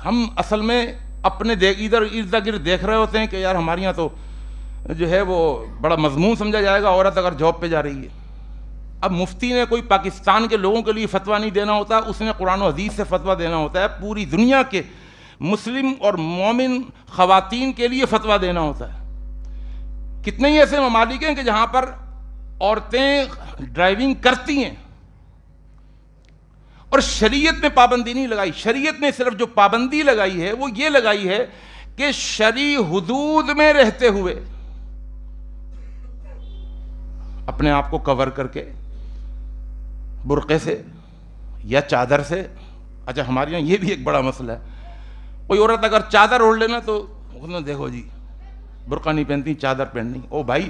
ہم اصل میں اپنے ادھر گرد دیکھ رہے ہوتے ہیں کہ یار ہمارے یہاں تو جو ہے وہ بڑا مضمون سمجھا جائے گا عورت اگر جاب پہ جا رہی ہے. اب مفتی نے کوئی پاکستان کے لوگوں کے لیے فتویٰ نہیں دینا ہوتا، اس نے قرآن و حدیث سے فتویٰ دینا ہوتا ہے. پوری دنیا کے مسلم اور مومن خواتین کے لیے فتویٰ دینا ہوتا ہے. کتنے ہی ایسے ممالک ہیں کہ جہاں پر عورتیں ڈرائیونگ کرتی ہیں اور شریعت نے پابندی نہیں لگائی. شریعت نے صرف جو پابندی لگائی ہے وہ یہ لگائی ہے کہ شرعی حدود میں رہتے ہوئے اپنے آپ کو کور کر کے برقعے سے یا چادر سے. اچھا ہمارے یہاں یہ بھی ایک بڑا مسئلہ ہے، کوئی عورت اگر چادر اوڑھ لینا تو دیکھو جی برقع نہیں پہنتی، چادر پہننی. او بھائی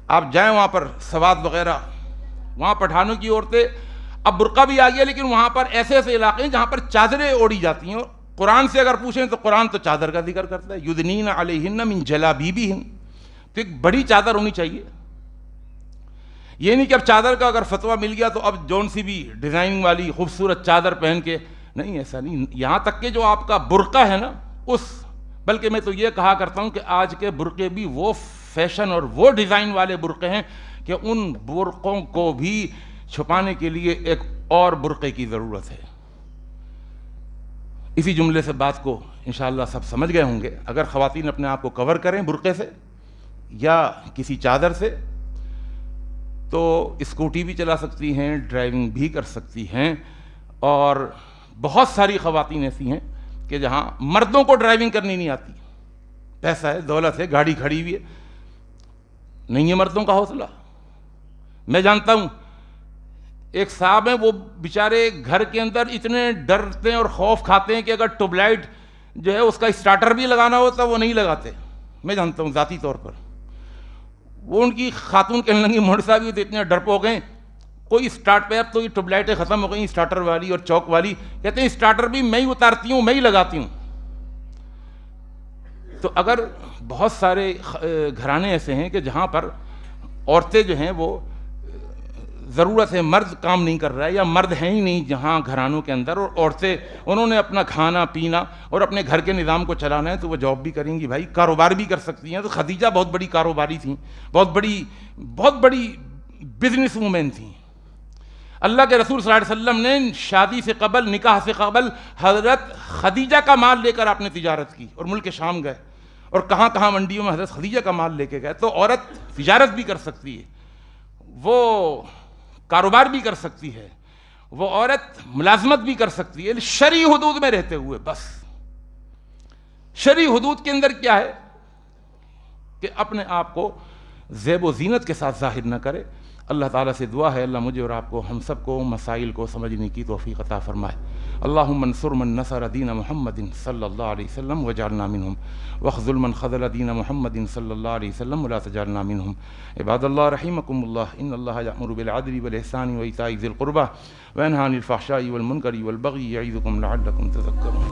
آپ جائیں وہاں پر سوات وغیرہ، وہاں پٹھانوں کی عورتیں، اب برقع بھی آ گیا لیکن وہاں پر ایسے ایسے علاقے ہیں جہاں پر چادریں اوڑھی جاتی ہیں. قرآن سے اگر پوچھیں تو قرآن تو چادر کا ذکر کرتا ہے، یدنین علیہن من جلابیبہن. تو ایک بڑی چادر ہونی چاہیے. یہ نہیں کہ اب چادر کا اگر فتویٰ مل گیا تو اب جون سی بھی ڈیزائن والی خوبصورت چادر پہن کے، نہیں ایسا نہیں. یہاں تک کہ جو آپ کا برقع ہے نا بلکہ میں تو یہ کہا کرتا ہوں کہ آج کے برقعے بھی وہ فیشن اور وہ ڈیزائن والے برقعے ہیں کہ ان برقعوں کو بھی چھپانے کے لیے ایک اور برقعے کی ضرورت ہے. اسی جملے سے بات کو انشاءاللہ سب سمجھ گئے ہوں گے. اگر خواتین اپنے آپ کو کور کریں برقعے سے یا کسی چادر سے تو اسکوٹی بھی چلا سکتی ہیں، ڈرائیونگ بھی کر سکتی ہیں. اور بہت ساری خواتین ایسی ہیں کہ جہاں مردوں کو ڈرائیونگ کرنی نہیں آتی، پیسہ ہے، دولت ہے، گاڑی کھڑی ہوئی ہے، نہیں ہے مردوں کا حوصلہ. میں جانتا ہوں ایک صاحب ہیں، وہ بیچارے گھر کے اندر اتنے ڈرتے ہیں اور خوف کھاتے ہیں کہ اگر ٹیوب لائٹ جو ہے اس کا اسٹارٹر بھی لگانا ہوتا وہ نہیں لگاتے. میں جانتا ہوں ذاتی طور پر. وہ ان کی خاتون کہنے لگی موڑ صاحب یہ تو اتنے ڈرپوک ہیں، کوئی اسٹارٹ پہ، اب تو یہ ٹیوب لائٹیں ختم ہو گئی اسٹارٹر والی اور چوک والی، کہتے ہیں اسٹارٹر بھی میں ہی اتارتی ہوں، میں ہی لگاتی ہوں. تو اگر بہت سارے گھرانے ایسے ہیں کہ جہاں پر عورتیں جو ہیں وہ ضرورت ہے مرد کام نہیں کر رہا ہے یا مرد ہیں ہی نہیں جہاں گھرانوں کے اندر، اور عورتیں انہوں نے اپنا کھانا پینا اور اپنے گھر کے نظام کو چلانا ہے، تو وہ جاب بھی کریں گی بھائی، کاروبار بھی کر سکتی ہیں. تو خدیجہ بہت بڑی کاروباری تھیں، بہت بڑی بزنس وومین تھیں. اللہ کے رسول صلی اللہ علیہ وسلم نے شادی سے قبل، نکاح سے قبل حضرت خدیجہ کا مال لے کر آپ نے تجارت کی اور ملک شام گئے، اور کہاں کہاں منڈیوں میں حضرت خدیجہ کا مال لے کے گئے. تو عورت تجارت بھی کر سکتی ہے، وہ کاروبار بھی کر سکتی ہے، وہ عورت ملازمت بھی کر سکتی ہے، شرعی حدود میں رہتے ہوئے. بس شرعی حدود کے اندر کیا ہے کہ اپنے آپ کو زیب و زینت کے ساتھ ظاہر نہ کرے. اللہ تعالیٰ سے دعا ہے اللہ مجھے اور آپ کو، ہم سب کو مسائل کو سمجھنے کی توفیق عطا فرمائے. اللہم انصر من نصر دین محمد صلی اللہ علیہ وسلم وجعلنا منہم، واخذل من خذل دین محمد صلی اللہ علیہ وسلم ولا تجعلنا منہم. عباد اللہ رحمکم اللہ، ان اللہ یأمر بالعدل والإحسان وإیتاء ذی القربى وینہی عن الفحشاء والمنکر والبغی یعظکم لعلکم تذکرون.